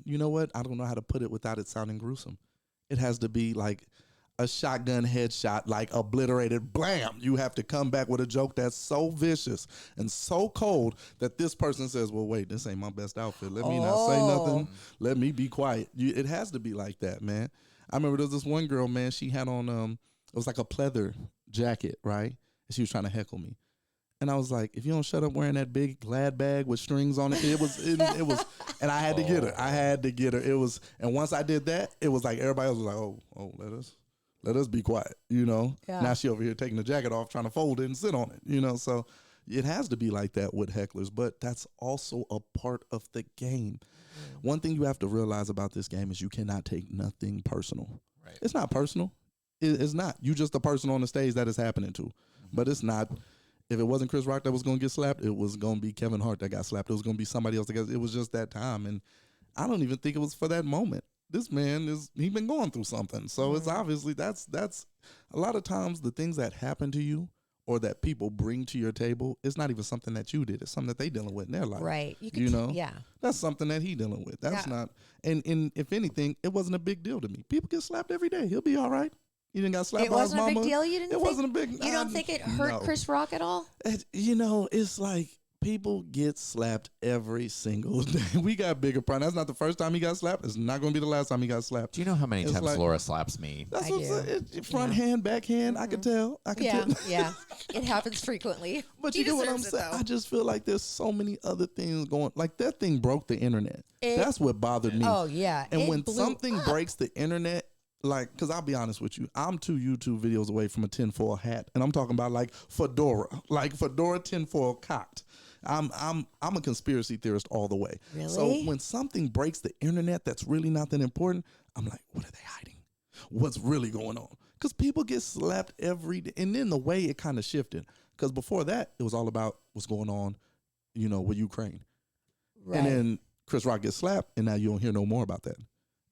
You know what? I don't know how to put it without it sounding gruesome. It has to be like a shotgun headshot, like obliterated, blam. You have to come back with a joke that's so vicious and so cold that this person says, well, wait, this ain't my best outfit. Let me not say nothing. Let me be quiet. It has to be like that, man. I remember there was this one girl, man, she had on, it was like a pleather jacket, right? And she was trying to heckle me. And I was like, if you don't shut up wearing that big Glad bag with strings on it, it was, and I had to get her. I had to get her. It was, and once I did that, it was like everybody else was like, oh, let us be quiet, you know. Yeah. Now she over here taking the jacket off, trying to fold it and sit on it, you know. So it has to be like that with hecklers, but that's also a part of the game. One thing you have to realize about this game is you cannot take nothing personal. Right. It's not personal. It's not. You just a person on the stage that is happening to. But it's not. If it wasn't Chris Rock that was going to get slapped, it was going to be Kevin Hart that got slapped. It was going to be somebody else that got. It was just that time, and I don't even think it was for that moment. This man he been going through something. So it's obviously that's a lot of times the things that happen to you or that people bring to your table, it's not even something that you did. It's something that they dealing with in their life. Right. You know? Yeah. That's something that he dealing with. That's not, and if anything, it wasn't a big deal to me. People get slapped every day. He'll be all right. He didn't got slapped by his mama. It wasn't a big deal? You didn't It wasn't a big. You don't think it hurt Chris Rock at all? You know, it's like, people get slapped every single day. We got bigger problems. That's not the first time he got slapped. It's not going to be the last time he got slapped. Do you know how many times like, Laura slaps me? That's I what do. I'm saying. Front hand, back hand. I can tell. I can tell. Yeah. It happens frequently. But He you get what I'm deserves it, saying? though. I just feel like there's so many other things going. Like that thing broke the internet. That's what bothered me. Oh, yeah. And It when blew something up. breaks the internet, like, because I'll be honest with you, I'm 2 YouTube videos away from a tinfoil hat, and I'm talking about like fedora tinfoil cocked. I'm a conspiracy theorist all the way. Really? So when something breaks the internet that's really not that important, I'm like, what are they hiding? What's really going on? Because people get slapped every day. And then the way it kind of shifted. Because before that, it was all about what's going on, you know, with Ukraine. Right. And then Chris Rock gets slapped, and now you don't hear no more about that.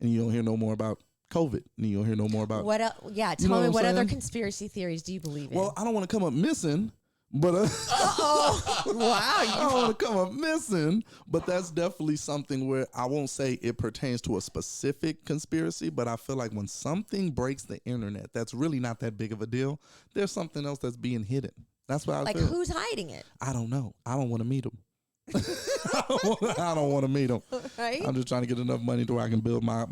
And you don't hear no more about COVID. And you don't hear no more about... What? Yeah, You know tell me what what I'm other saying? conspiracy theories do you believe in? Well, I don't want to come up missing, but... oh, wow. I don't want to come up missing, but that's definitely something where I won't say it pertains to a specific conspiracy, but I feel like when something breaks the internet, that's really not that big of a deal. There's something else that's being hidden. That's what I Like, feel. who's hiding it? I don't know. I don't want to meet him. I don't want to meet him. Right? I'm just trying to get enough money to where I can build my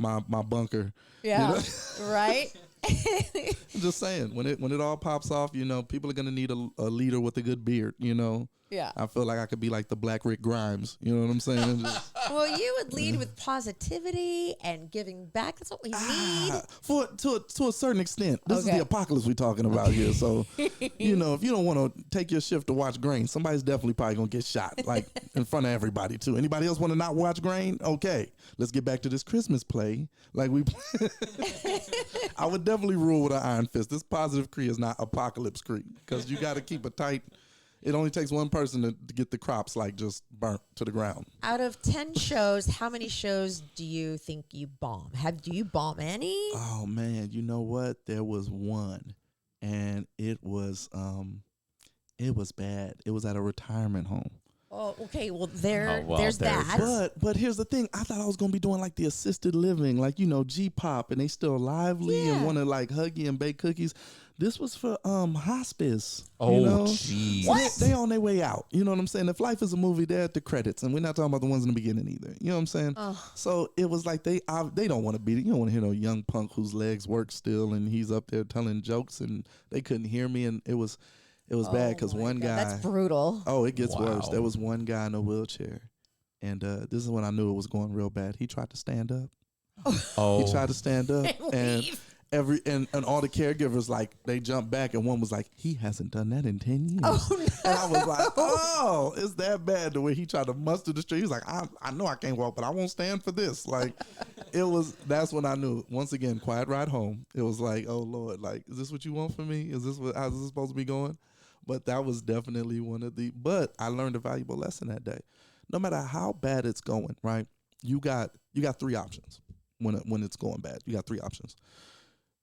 bunker. Yeah. Right? I'm just saying, when it all pops off, you know, people are gonna need a leader with a good beard, you know. Yeah. I feel like I could be like the Black Rick Grimes. You know what I'm saying? And just, Well, you would lead with positivity and giving back. That's what we need. to a certain extent. This is Okay. the apocalypse we're talking about here. So, you know, if you don't want to take your shift to watch Grain, somebody's definitely probably going to get shot, like in front of everybody, too. Anybody else want to not watch Grain? Okay, let's get back to this Christmas play. Like I would definitely rule with an iron fist. This positive Cree is not apocalypse Cree, because you got to keep a tight. It only takes one person to get the crops like just burnt to the ground. Out of 10 shows, how many shows do you think you bomb? Do you bomb any? Oh man, you know what? There was one, and it was bad. It was at a retirement home. Oh, okay. Well, there's there's that. But here's the thing. I thought I was gonna be doing like the assisted living, like G-pop, and they still lively and want to like hug you and bake cookies. This was for hospice. Oh, jeez. So they on their way out. You know what I'm saying? If life is a movie, they're at the credits, and we're not talking about the ones in the beginning either. You know what I'm saying? So it was like they don't want to be. You don't want to hear no young punk whose legs work still, and he's up there telling jokes, and they couldn't hear me, and it was bad because one guy. That's brutal. Oh, it gets Wow. worse. There was one guy in a wheelchair, and this is when I knew it was going real bad. He tried to stand up. Oh, He tried to stand up, and Leave. and all the caregivers, like, they jumped back, and one was like, he hasn't done that in 10 years. Oh, no. And I was like, oh, it's that bad, the way he tried to muster the strength. He's like, I know I can't walk, but I won't stand for this. Like, that's when I knew. Once again, quiet ride home. It was like, oh Lord, like, is this what you want from me? How's this supposed to be going? But that was definitely but I learned a valuable lesson that day. No matter how bad it's going, right? You got three options when it's going bad. You got three options.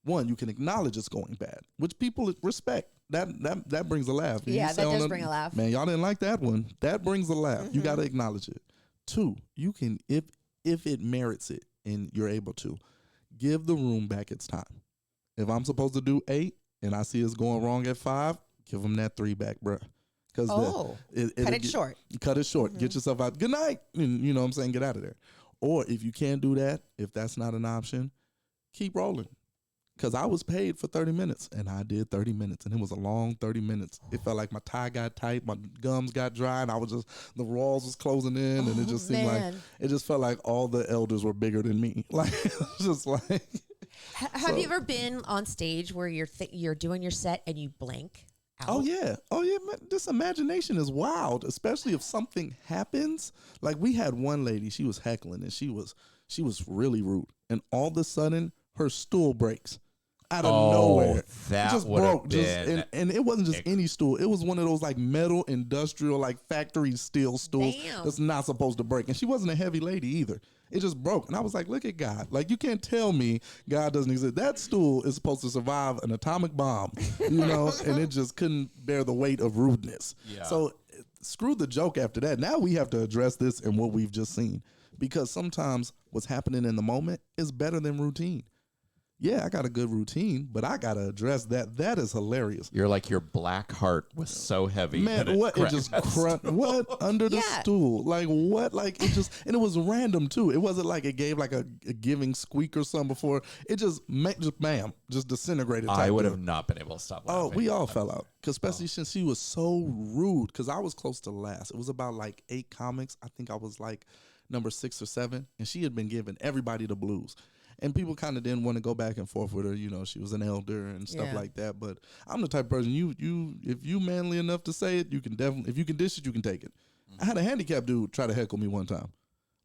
One, you can acknowledge it's going bad, which people respect. That brings a laugh. Yeah, that does bring a laugh. Man, y'all didn't like that one. That brings a laugh. You got to acknowledge it. Two, you can, if it merits it and you're able to, give the room back its time. If I'm supposed to do 8 and I see it's going wrong at 5, give them that 3 back, bruh. Because cut it short. Cut it short. Get yourself out. Good night. And, you know what I'm saying? Get out of there. Or if you can't do that, if that's not an option, keep rolling. Because I was paid for 30 minutes, and I did 30 minutes, and it was a long 30 minutes. It felt like my tie got tight, my gums got dry, and the walls was closing in, and it just seemed like, it just felt like all the elders were bigger than me. Like, it was just like. Have you ever been on stage where you're doing your set and you blank out? Oh yeah. Man, this imagination is wild, especially if something happens. Like, we had one lady, she was heckling, and she was really rude, and all of a sudden her stool breaks out of nowhere. That it just would have broke. been And it wasn't just any stool. It was one of those like metal industrial, like factory steel stools that's not supposed to break. And she wasn't a heavy lady either. It just broke. And I was like, look at God. Like, you can't tell me God doesn't exist. That stool is supposed to survive an atomic bomb, you know, and it just couldn't bear the weight of rudeness. Yeah. So screw the joke after that. Now we have to address this and what we've just seen, because sometimes what's happening in the moment is better than routine. Yeah, I got a good routine, but I got to address that. That is hilarious. You're like, your black heart was so heavy. Man, that what? It just what? Under the stool? Like, what? Like, it just, and it was random too. It wasn't like it gave like a giving squeak or something before. It just bam, just disintegrated. I would have not been able to stop laughing. Oh, we all fell out. Especially since she was so rude. Because I was close to last. It was about like 8 comics. I think I was like number 6 or 7. And she had been giving everybody the blues. And people kind of didn't want to go back and forth with her. You know, she was an elder and stuff like that. But I'm the type of person, if you manly enough to say it, you can definitely, if you can dish it, you can take it. I had a handicapped dude try to heckle me one time.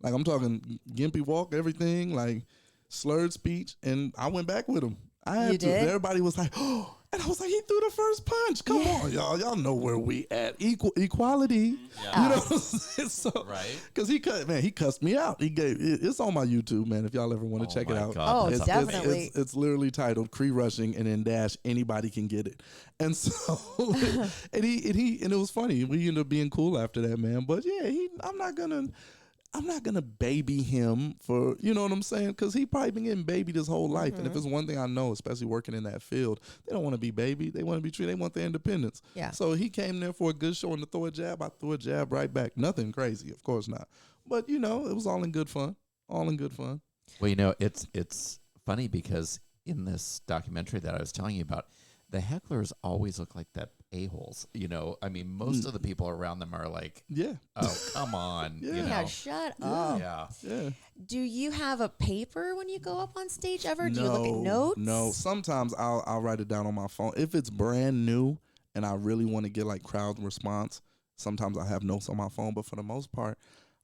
Like, I'm talking gimpy walk, everything, like slurred speech. And I went back with him. I had to. Did? Everybody was like, oh. And I was like, he threw the first punch. Come on, y'all. Y'all know where we at. Equality. Yeah. You know what I'm saying? So, right. Because he cussed me out. It's on my YouTube, man, if y'all ever want to check it out. God, Oh, definitely. It's literally titled Cree Rushing, and then dash anybody can get it. And so and it was funny. We ended up being cool after that, man. But yeah, I'm not gonna baby him for, you know what I'm saying? Because he probably been getting babied his whole life. And if it's one thing I know, especially working in that field, they don't want to be babied. They want to be treated. They want their independence. Yeah. So he came there for a good show and to throw a jab. I threw a jab right back. Nothing crazy, of course not. But, you know, it was all in good fun. All in good fun. Well, you know, it's funny because in this documentary that I was telling you about, the hecklers always look like that a-holes. You know, I mean, most of the people around them are like, Yeah. oh, come on. You know? Yeah, shut up. Yeah. Yeah. Do you have a paper when you go up on stage ever? Do you look at notes? No. Sometimes I'll write it down on my phone. If it's brand new and I really want to get like crowd response, sometimes I have notes on my phone. But for the most part,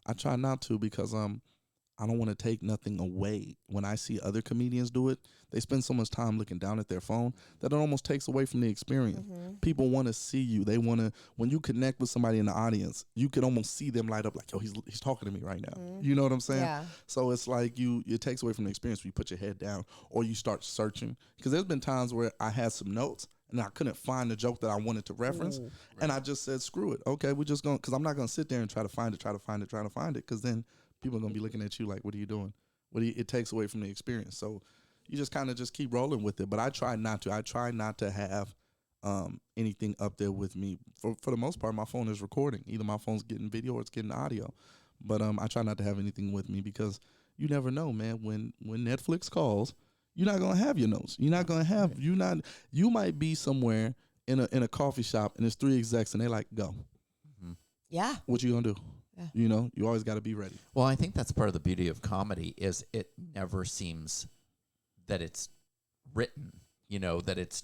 I try not to because I don't want to take nothing away. When I see other comedians do it, they spend so much time looking down at their phone that it almost takes away from the experience. People want to see you. They want to, when you connect with somebody in the audience, you can almost see them light up like, yo, he's talking to me right now. You know what I'm saying? Yeah. So it's like it takes away from the experience when you put your head down or you start searching. Because there's been times where I had some notes and I couldn't find the joke that I wanted to reference. And I just said, screw it. Okay, we're just going, because I'm not going to sit there and try to find it, because then people are going to be looking at you like, what are you doing? It takes away from the experience. So you just kind of just keep rolling with it. But I try not to. I try not to have anything up there with me. For the most part, my phone is recording. Either my phone's getting video or it's getting audio. But I try not to have anything with me because you never know, man. When Netflix calls, you're not going to have your notes. You're not going to have, you might be somewhere in a coffee shop and there's 3 execs and they like, go. Yeah. What you going to do? Yeah. You know, you always got to be ready. Well, I think that's part of the beauty of comedy is it never seems that it's written, you know, that it's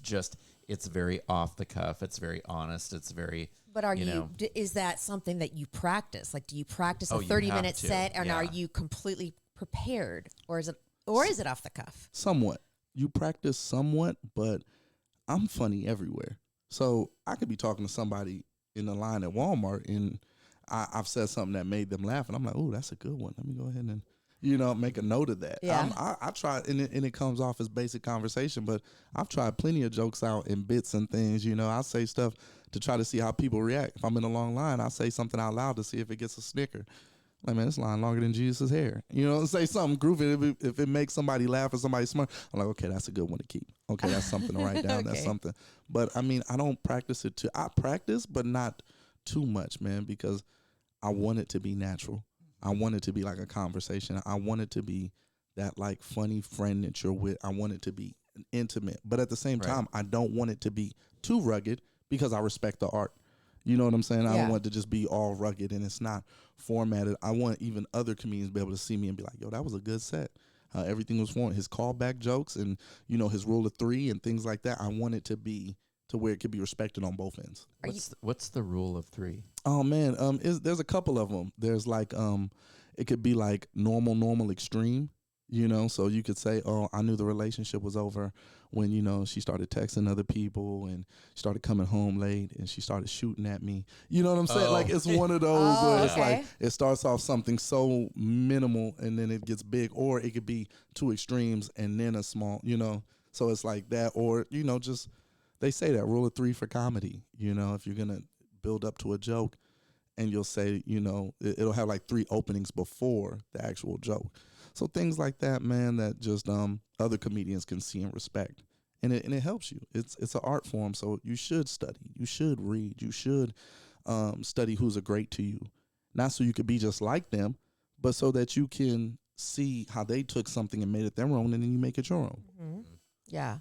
very off the cuff. It's very honest. It's very, But is that something that you practice? Like, do you practice a Oh, you 30-minute have to. set and are Yeah. you completely prepared or is it off the cuff? Somewhat. You practice somewhat, but I'm funny everywhere. So I could be talking to somebody in the line at Walmart and I've said something that made them laugh, and I'm like, "Oh, that's a good one. Let me go ahead and, make a note of that." Yeah. I try, and it comes off as basic conversation, but I've tried plenty of jokes out in bits and things. I say stuff to try to see how people react. If I'm in a long line, I say something out loud to see if it gets a snicker. Like, man, this line longer than Jesus' hair. Say something groovy. If it makes somebody laugh or somebody smart, I'm like, okay, that's a good one to keep. Okay, that's something to write down. Okay. That's something. But I mean, I don't practice it I practice, but not too much, man, because I want it to be natural. I want it to be like a conversation. I want it to be that like funny friend that you're with. I want it to be intimate. But at the same time, I don't want it to be too rugged because I respect the art. You know what I'm saying? I don't want it to just be all rugged and it's not formatted. I want even other comedians to be able to see me and be like, yo, that was a good set. Everything was formed. His callback jokes and, his rule of 3 and things like that. I want it to be to where it could be respected on both ends. What's the rule of 3? Oh man, there's a couple of them. There's like it could be like normal, extreme. So you could say, oh, I knew the relationship was over when she started texting other people and started coming home late and she started shooting at me. You know what I'm saying? Oh. Like it's one of those where it's okay. like it starts off something so minimal and then it gets big, or it could be 2 extremes and then a small. So it's like that, or just. They say that rule of 3 for comedy, if you're going to build up to a joke and you'll say, it'll have like 3 openings before the actual joke. So things like that, man, that just other comedians can see and respect. And it helps you. It's an art form, so you should study. You should read. You should study who's a great to you. Not so you could be just like them, but so that you can see how they took something and made it their own and then you make it your own. Mm-hmm. Yeah.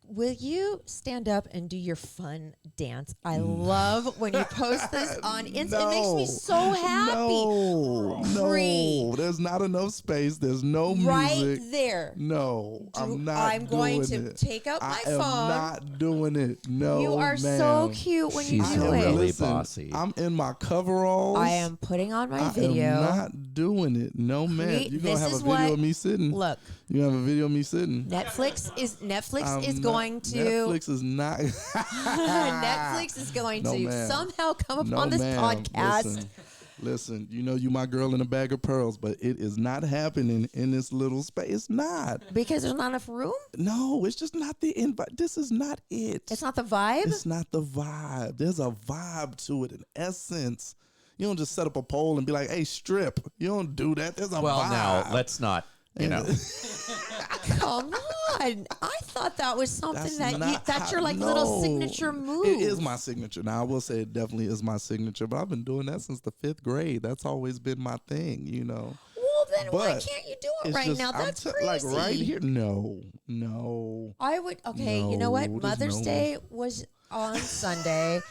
Will you stand up and do your fun dance? I love when you post this on Insta. It makes me so happy. No, there's not enough space. There's no music. Right there. No, I'm not. I'm going doing to it. take out my I am phone. not doing it. No, You are ma'am. so cute when you She's do really it. Listen, bossy. I'm in my coveralls. I am putting on my I video. am not doing it. No, man. You're gonna This have a is video what- of me sitting. Look, You have a video of me sitting. Netflix is I'm going not- to Netflix is not. Netflix is going No, to ma'am. somehow come No, upon this ma'am. podcast. Listen, you my girl in a bag of pearls, but it is not happening in this little space. It's not. Because there's not enough room? No, it's just not the invite. This is not it. It's not the vibe? It's not the vibe. There's a vibe to it, an essence. You don't just set up a pole and be like, hey, strip. You don't do that. There's a vibe. Now let's not, Come on. I thought that was something that's your like no. little signature move. It is my signature. Now, I will say it definitely is my signature, but I've been doing that since the 5th grade. That's always been my thing, Well, then why But can't you do it It's right just- now? I'm That's like crazy. right here. No. I would. Okay, you know what? No, there's Mother's no Day was on Sunday.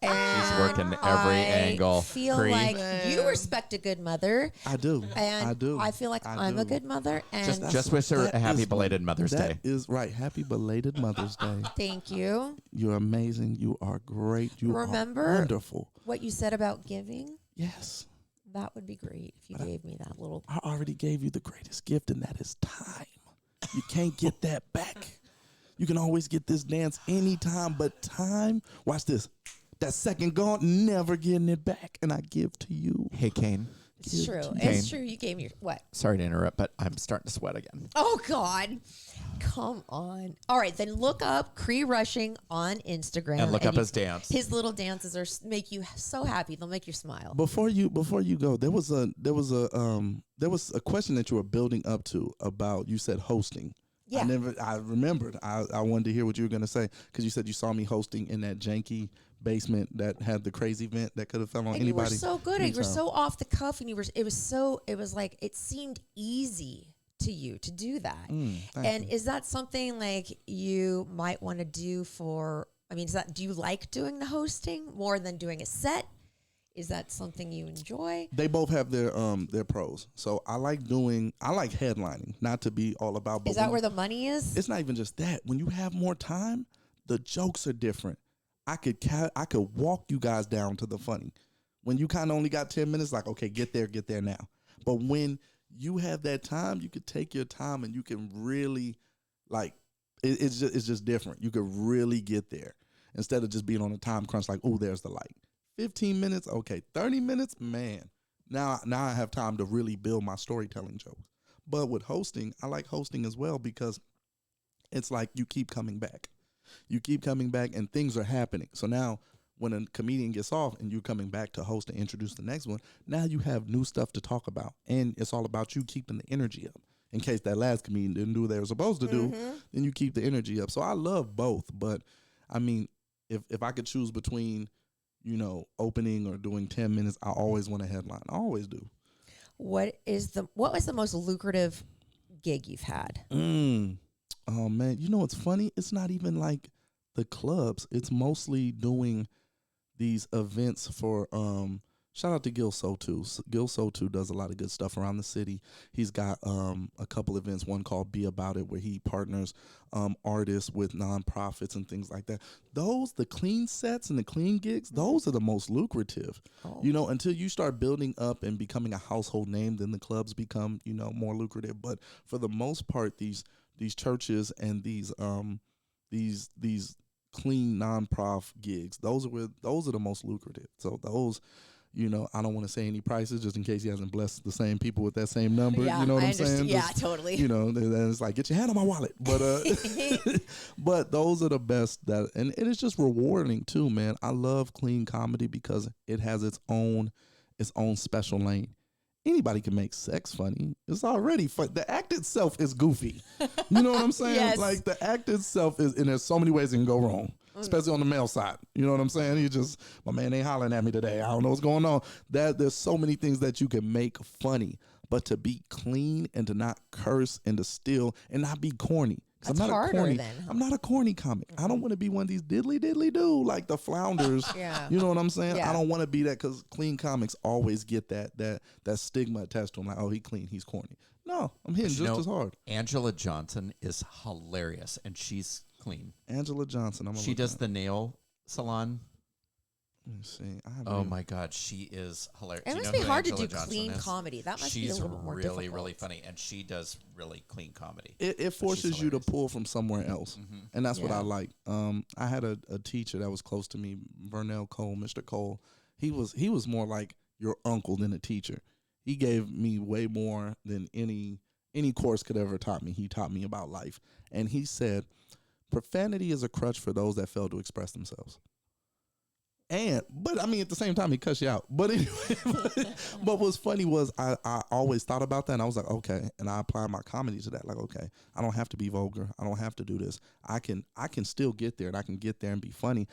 And working every angle. Feel Cree. like you respect a good mother. I do. And I do. I feel like I'm a good mother. And Just wish her a happy belated Mother's Day. That is right. Happy belated Mother's Day. thank you. You're amazing. You are great. You Remember are wonderful. what you said about giving? Yes. That would be great if you gave me that little. I already gave you the greatest gift, and that is time. You can't get that back. You can always get this dance anytime, but time, watch this. That second gone, never getting it back, and I give to you. Hey, Kane. It's true. Kane. It's true. You gave me what? Sorry to interrupt, but I'm starting to sweat again. Oh God. Come on. All right, then look up Cree Rushing on Instagram And look up his dance. His little dances make you so happy. They'll make you smile. Before you go, there was a question that you were building up to about, you said hosting. Yeah. I remembered. I wanted to hear what you were going to say, because you said you saw me hosting in that janky basement that had the crazy vent that could have fell on And anybody. you were so good. You were anytime. so off the cuff, and it was like it seemed easy to you to do that. Thank you. Is that something like you might want to do do you like doing the hosting more than doing a set? Is that something you enjoy? They both have their pros. So I like headlining, not to be all about. But Is that where the money is? It's not even just that. When you have more time, the jokes are different. I could walk you guys down to the funny. When you kind of only got 10 minutes, like, okay, get there now. But when you have that time, you could take your time and you can really, like, it's just different. You could really get there instead of just being on a time crunch, like, oh, there's the light. 15 minutes, okay. 30 minutes, man. Now I have time to really build my storytelling jokes. But with hosting, I like hosting as well, because it's like you keep coming back. You keep coming back and things are happening. So now when a comedian gets off and you're coming back to host and introduce the next one, now you have new stuff to talk about. And it's all about you keeping the energy up. In case that last comedian didn't do what they were supposed to do, then you keep the energy up. So I love both. But I mean, if I could choose between, opening or doing 10 minutes, I always want a headline. I always do. What was the most lucrative gig you've had? Oh man, what's funny? It's not even like the clubs. It's mostly doing these events for shout out to Gil Sotu. Gil Sotu does a lot of good stuff around the city. He's got a couple events, one called Be About It, where he partners artists with nonprofits and things like that. The clean sets and the clean gigs, those are the most lucrative. Oh. Until you start building up and becoming a household name, then the clubs become, more lucrative. But for the most part, these churches and these clean nonprof gigs, those are the most lucrative. So those, I don't want to say any prices just in case he hasn't blessed the same people with that same number. Yeah, you know what I I'm saying? Yeah, Just, totally. Then it's like, get your hand on my wallet. But but those are the best and it is just rewarding too, man. I love clean comedy because it has its own special lane. Anybody can make sex funny. It's already fun. The act itself is goofy. You know what I'm saying? Yes. Like the act itself is, and there's so many ways it can go wrong, especially on the male side. You know what I'm saying? My man ain't hollering at me today. I don't know what's going on. There's so many things that you can make funny, but to be clean and to not curse and to steal and not be corny. That's I'm not harder a corny. then, huh? I'm not a corny comic. I don't want to be one of these diddly do like the flounders. Yeah. You know what I'm saying? Yeah. I don't want to be that, because clean comics always get that stigma attached to them. Like, oh, he clean, he's corny. No, I'm hitting just as hard. Angela Johnson is hilarious, and she's clean. Angela Johnson. She does the nail salon. Let me see. Oh my God, she is hilarious. It You must know be who hard to Angela do Johnson clean is? comedy. That must be a She's little bit more really, difficult. really funny, and she does really clean comedy. It forces you to pull from somewhere else, and that's what I Yeah. like. I had a teacher that was close to me, Vernell Cole, Mr. Cole. He was more like your uncle than a teacher. He gave me way more than any course could ever taught me. He taught me about life, and he said, profanity is a crutch for those that fail to express themselves. But I mean, at the same time, he cuss you out. But anyway, but what's funny was I always thought about that, and I was like, okay, and I applied my comedy to that. Like, okay, I don't have to be vulgar. I don't have to do this. I can still get there, and I can get there and be funny.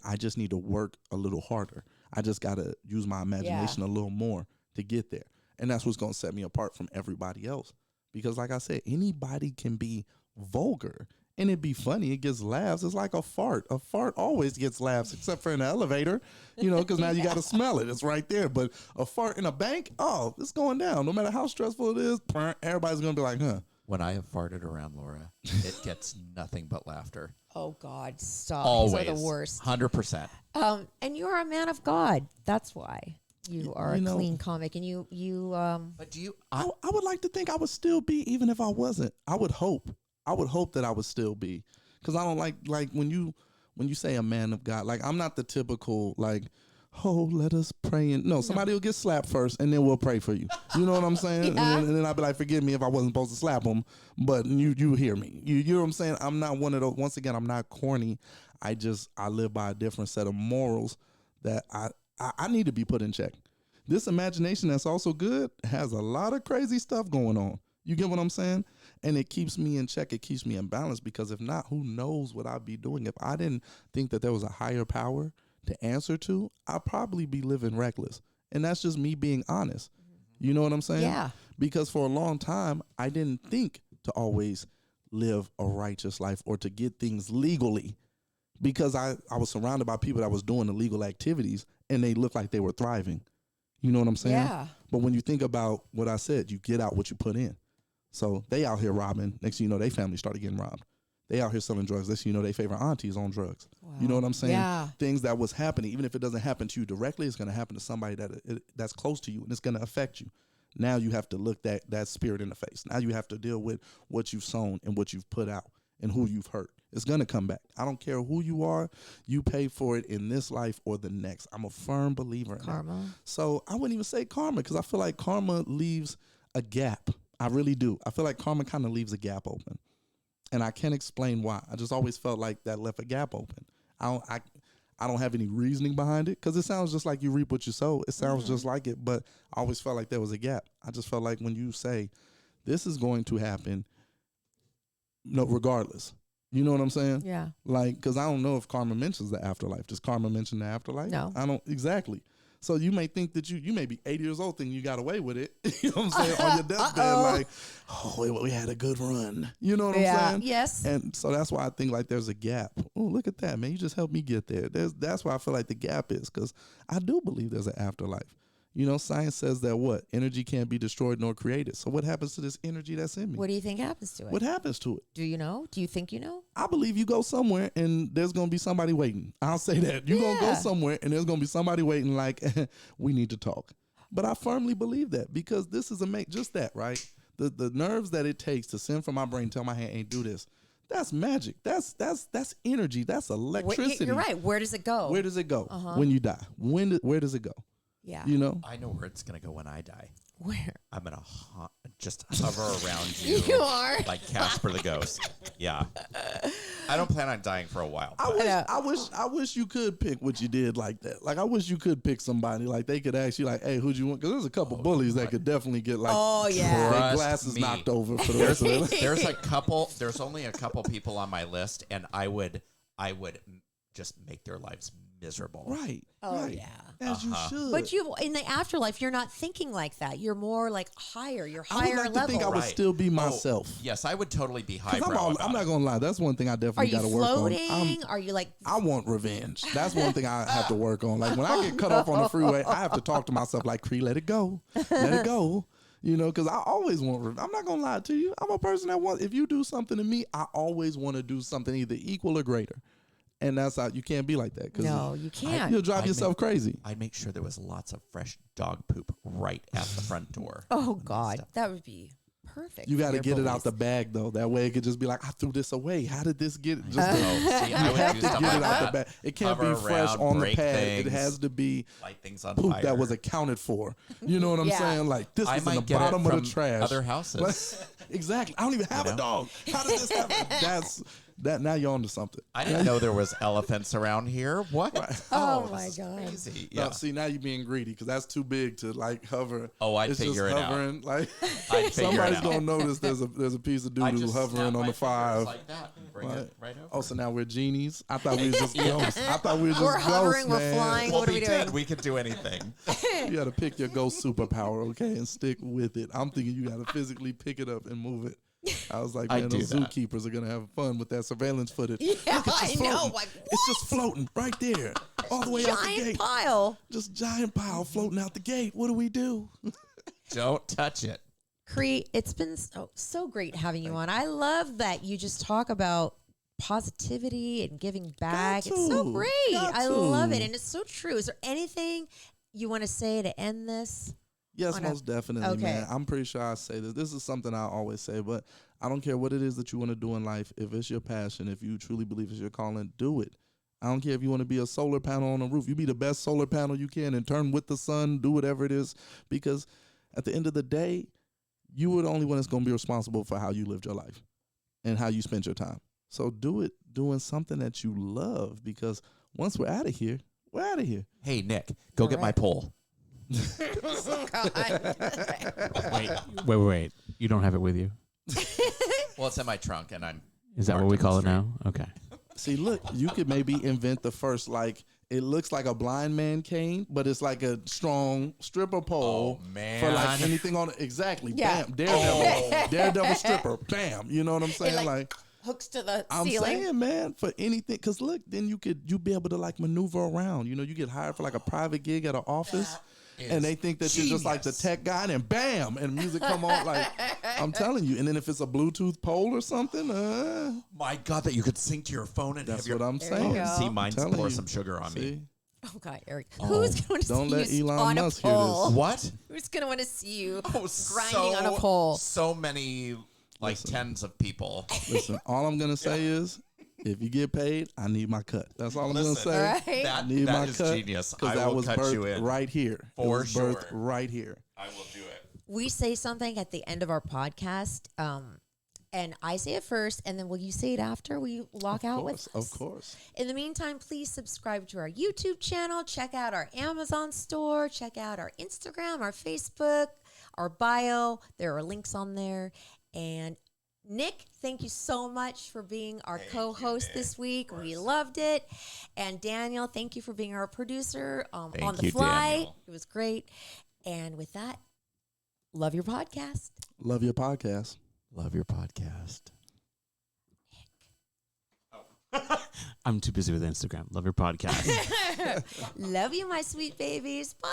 I just need to work a little harder. I just got to use my imagination a little more to get there. And that's what's going to set me apart from everybody else. Because like I said, anybody can be vulgar. and it'd be funny. It gets laughs. It's like a fart. A fart always gets laughs, except for in the elevator, because now you got to smell it. It's right there. But a fart in a bank, oh, it's going down. No matter how stressful it is, everybody's going to be like, huh. When I have farted around Laura, it gets nothing but laughter. Oh God, stop! Always. These are the worst. 100%. And you're a man of God. That's why you are a clean comic. And you. But do you? I would like to think I would still be, even if I wasn't. I would hope that I would still be, because I don't like when you say a man of God. Like, I'm not the typical like, oh, let us pray. And no, somebody will get slapped first, and then we'll pray for you. You know what I'm saying? Yeah. And then I'll be like, forgive me if I wasn't supposed to slap him, but you hear me. You know what I'm saying? I'm not one of those. Once again, I'm not corny. I live by a different set of morals that I need to be put in check. This imagination that's also good has a lot of crazy stuff going on. You get what I'm saying? And it keeps me in check. It keeps me in balance, because if not, who knows what I'd be doing? If I didn't think that there was a higher power to answer to, I'd probably be living reckless. And that's just me being honest. You know what I'm saying? Yeah. Because for a long time, I didn't think to always live a righteous life or to get things legally, because I was surrounded by people that was doing illegal activities and they looked like they were thriving. You know what I'm saying? Yeah. But when you think about what I said, you get out what you put in. So they out here robbing. Next thing you know, their family started getting robbed. They out here selling drugs. Next thing you know, their favorite auntie's on drugs. Wow. You know what I'm saying? Yeah. Things that was happening, even if it doesn't happen to you directly, it's going to happen to somebody that's close to you, and it's going to affect you. Now you have to look that spirit in the face. Now you have to deal with what you've sown and what you've put out and who you've hurt. It's going to come back. I don't care who you are. You pay for it in this life or the next. I'm a firm believer in Karma. that. So I wouldn't even say karma, because I feel like karma leaves a gap. I really do. I feel like karma kind of leaves a gap open. And I can't explain why. I just always felt like that left a gap open. I don't have any reasoning behind it, because it sounds just like you reap what you sow. It sounds just like it, but I always felt like there was a gap. I just felt like when you say, this is going to happen, regardless. You know what I'm saying? Yeah. Like, because I don't know if karma mentions the afterlife. Does karma mention the afterlife? No. I don't. Exactly. So you may think that you may be 80 years old thinking you got away with it. You know what I'm saying? On your deathbed, like, oh, we had a good run. You know what I'm saying? Yes. And so that's why I think like there's a gap. Oh, look at that, man. You just helped me get there. That's why I feel like the gap is, because I do believe there's an afterlife. Science says that what? Energy can't be destroyed nor created. So what happens to this energy that's in me? What do you think happens to it? What happens to it? Do you know? Do you think you know? I believe you go somewhere and there's going to be somebody waiting. I'll say that. You're going to go somewhere and there's going to be somebody waiting like, we need to talk. But I firmly believe that, because this is just that, right? The nerves that it takes to send from my brain, tell my hand, ain't do this. That's magic. That's energy. That's electricity. You're right. Where does it go? Where does it go when you die? Where does it go? Yeah. I know where it's going to go when I die. Where? I'm going to just hover around you. You are. Like Casper the Ghost. Yeah. I don't plan on dying for a while. I wish you could pick what you did like that. Like, I wish you could pick somebody. Like, they could ask you, like, hey, who'd you want? Because there's a couple bullies that could definitely get, like, their glasses knocked over for the rest of their life. There's only a couple people on my list, and I would just make their lives miserable. Right. Oh, right. yeah. As you should. But in the afterlife, you're not thinking like that. You're more like higher. You're I higher would like level. to think I would still be myself. Yes, I would totally be 'Cause highbrow. I'm not going to lie. That's one thing I definitely got to work on. Are you floating? Are you like... I want revenge. That's one thing I have to work on. Like, when I get cut off on the freeway, I have to talk to myself like, Cree, let it go. Let it go. Because I always want revenge. I'm not going to lie to you. I'm a person that wants... If you do something to me, I always want to do something either equal or greater. And that's how you can't be like that. No, you can't. You'll drive yourself crazy. I'd make sure there was lots of fresh dog poop right at the front door. Oh, God. That would be perfect. You got to for get your it out the bullies. bag, though. That way it could just be like, I threw this away. How did this get... See, I would do stuff Get like it out the that. bag. It can't be Hover fresh around, on the break pad. things, It has to be light things on poop fire. that was accounted for. You know what I'm Yeah. saying? Like, this I was in the might get bottom it of from the trash. other houses. Exactly. I don't even have a dog. How did this happen? Now you're onto something. I didn't know there was elephants around here. What? Oh, my this is God. Crazy. No, Yeah. see, now you're being greedy, because that's too big to like hover. Oh, I'd It's figure just it out. hovering, Like, I'd figure somebody's it out. gonna notice there's a piece of I doo-doo just hovering snap on my the fingers 5. like that and bring it right over. Oh, so now we're genies? I thought we were just ghosts. I thought we were just We're ghosts, hovering, we're man. flying. Well, What are we doing? We could do anything. You got to pick your ghost superpower, okay, and stick with it. I'm thinking you got to physically pick it up and move it. I was like, I man, do those that. zookeepers are gonna have fun with that surveillance footage. Yeah, Look, it's I just know. floating. Like, It's just floating right there, all the way out the giant gate. pile. Just giant pile floating out the gate. What do we do? Don't touch it. Cree, it's been so great having you on. I love that you just talk about positivity and giving back. It's so to. great. Got I love it. to. And it's so true. Is there anything you want to say to end this? Yes, On a- most definitely, Okay. man. I'm pretty sure I say this. This is something I always say, but I don't care what it is that you want to do in life. If it's your passion, if you truly believe it's your calling, do it. I don't care if you want to be a solar panel on a roof. You be the best solar panel you can and turn with the sun, do whatever it is. Because at the end of the day, you are the only one that's going to be responsible for how you lived your life and how you spent your time. So do it doing something that you love, because once we're out of here, we're out of here. Hey, Nick, go get my Correct. pole. Wait. You don't have it with you? Well, it's in my trunk, and I'm. Is that what parked we on the call it street. now? Okay. See, look, you could maybe invent the first, like, it looks like a blind man cane, but it's like a strong stripper pole Oh, man. for like anything on it. Exactly. Yeah. Bam. Daredevil. Daredevil stripper. Bam. You know what I'm saying? like, like Hooks to the I'm ceiling. saying, man, for anything, because look, then you'd be able to like maneuver around. You know, you get hired for like a private gig at an office, and they think that you're just like the genius. tech guy, and then bam, and music come on. Like, I'm telling you. And then if it's a Bluetooth pole or something, My God, that you could sync to your phone and that's have your. what I'm There you saying. go. See, mine Telling pour you. some sugar on me. See? Oh God, Eric. Who's going to don't see let you Elon on Musk a hear this. pole? What? Who's going to want to see you Oh, grinding on a pole? So many, like Listen. tens of people. Listen, all I'm gonna say is, if you get paid, I need my cut. That's all I'm gonna Listen, say. Right. That, I need my that is cut genius. because I that will was cut you birthed in. right here. For it was birthed sure. right here. I will do it. We say something at the end of our podcast, and I say it first, and then will you say it after? Will you lock out with us? Of course. In the meantime, please subscribe to our YouTube channel. Check out our Amazon store. Check out our Instagram, our Facebook, our bio. There are links on there. And Nick, thank you so much for being our co-host this week. We loved it. And Daniel, thank you for being our producer on the you, fly. Daniel. It was great. And with that, love your podcast. Love your podcast. Love your podcast. I'm too busy with Instagram. Love your podcast. Love you, my sweet babies. Bye.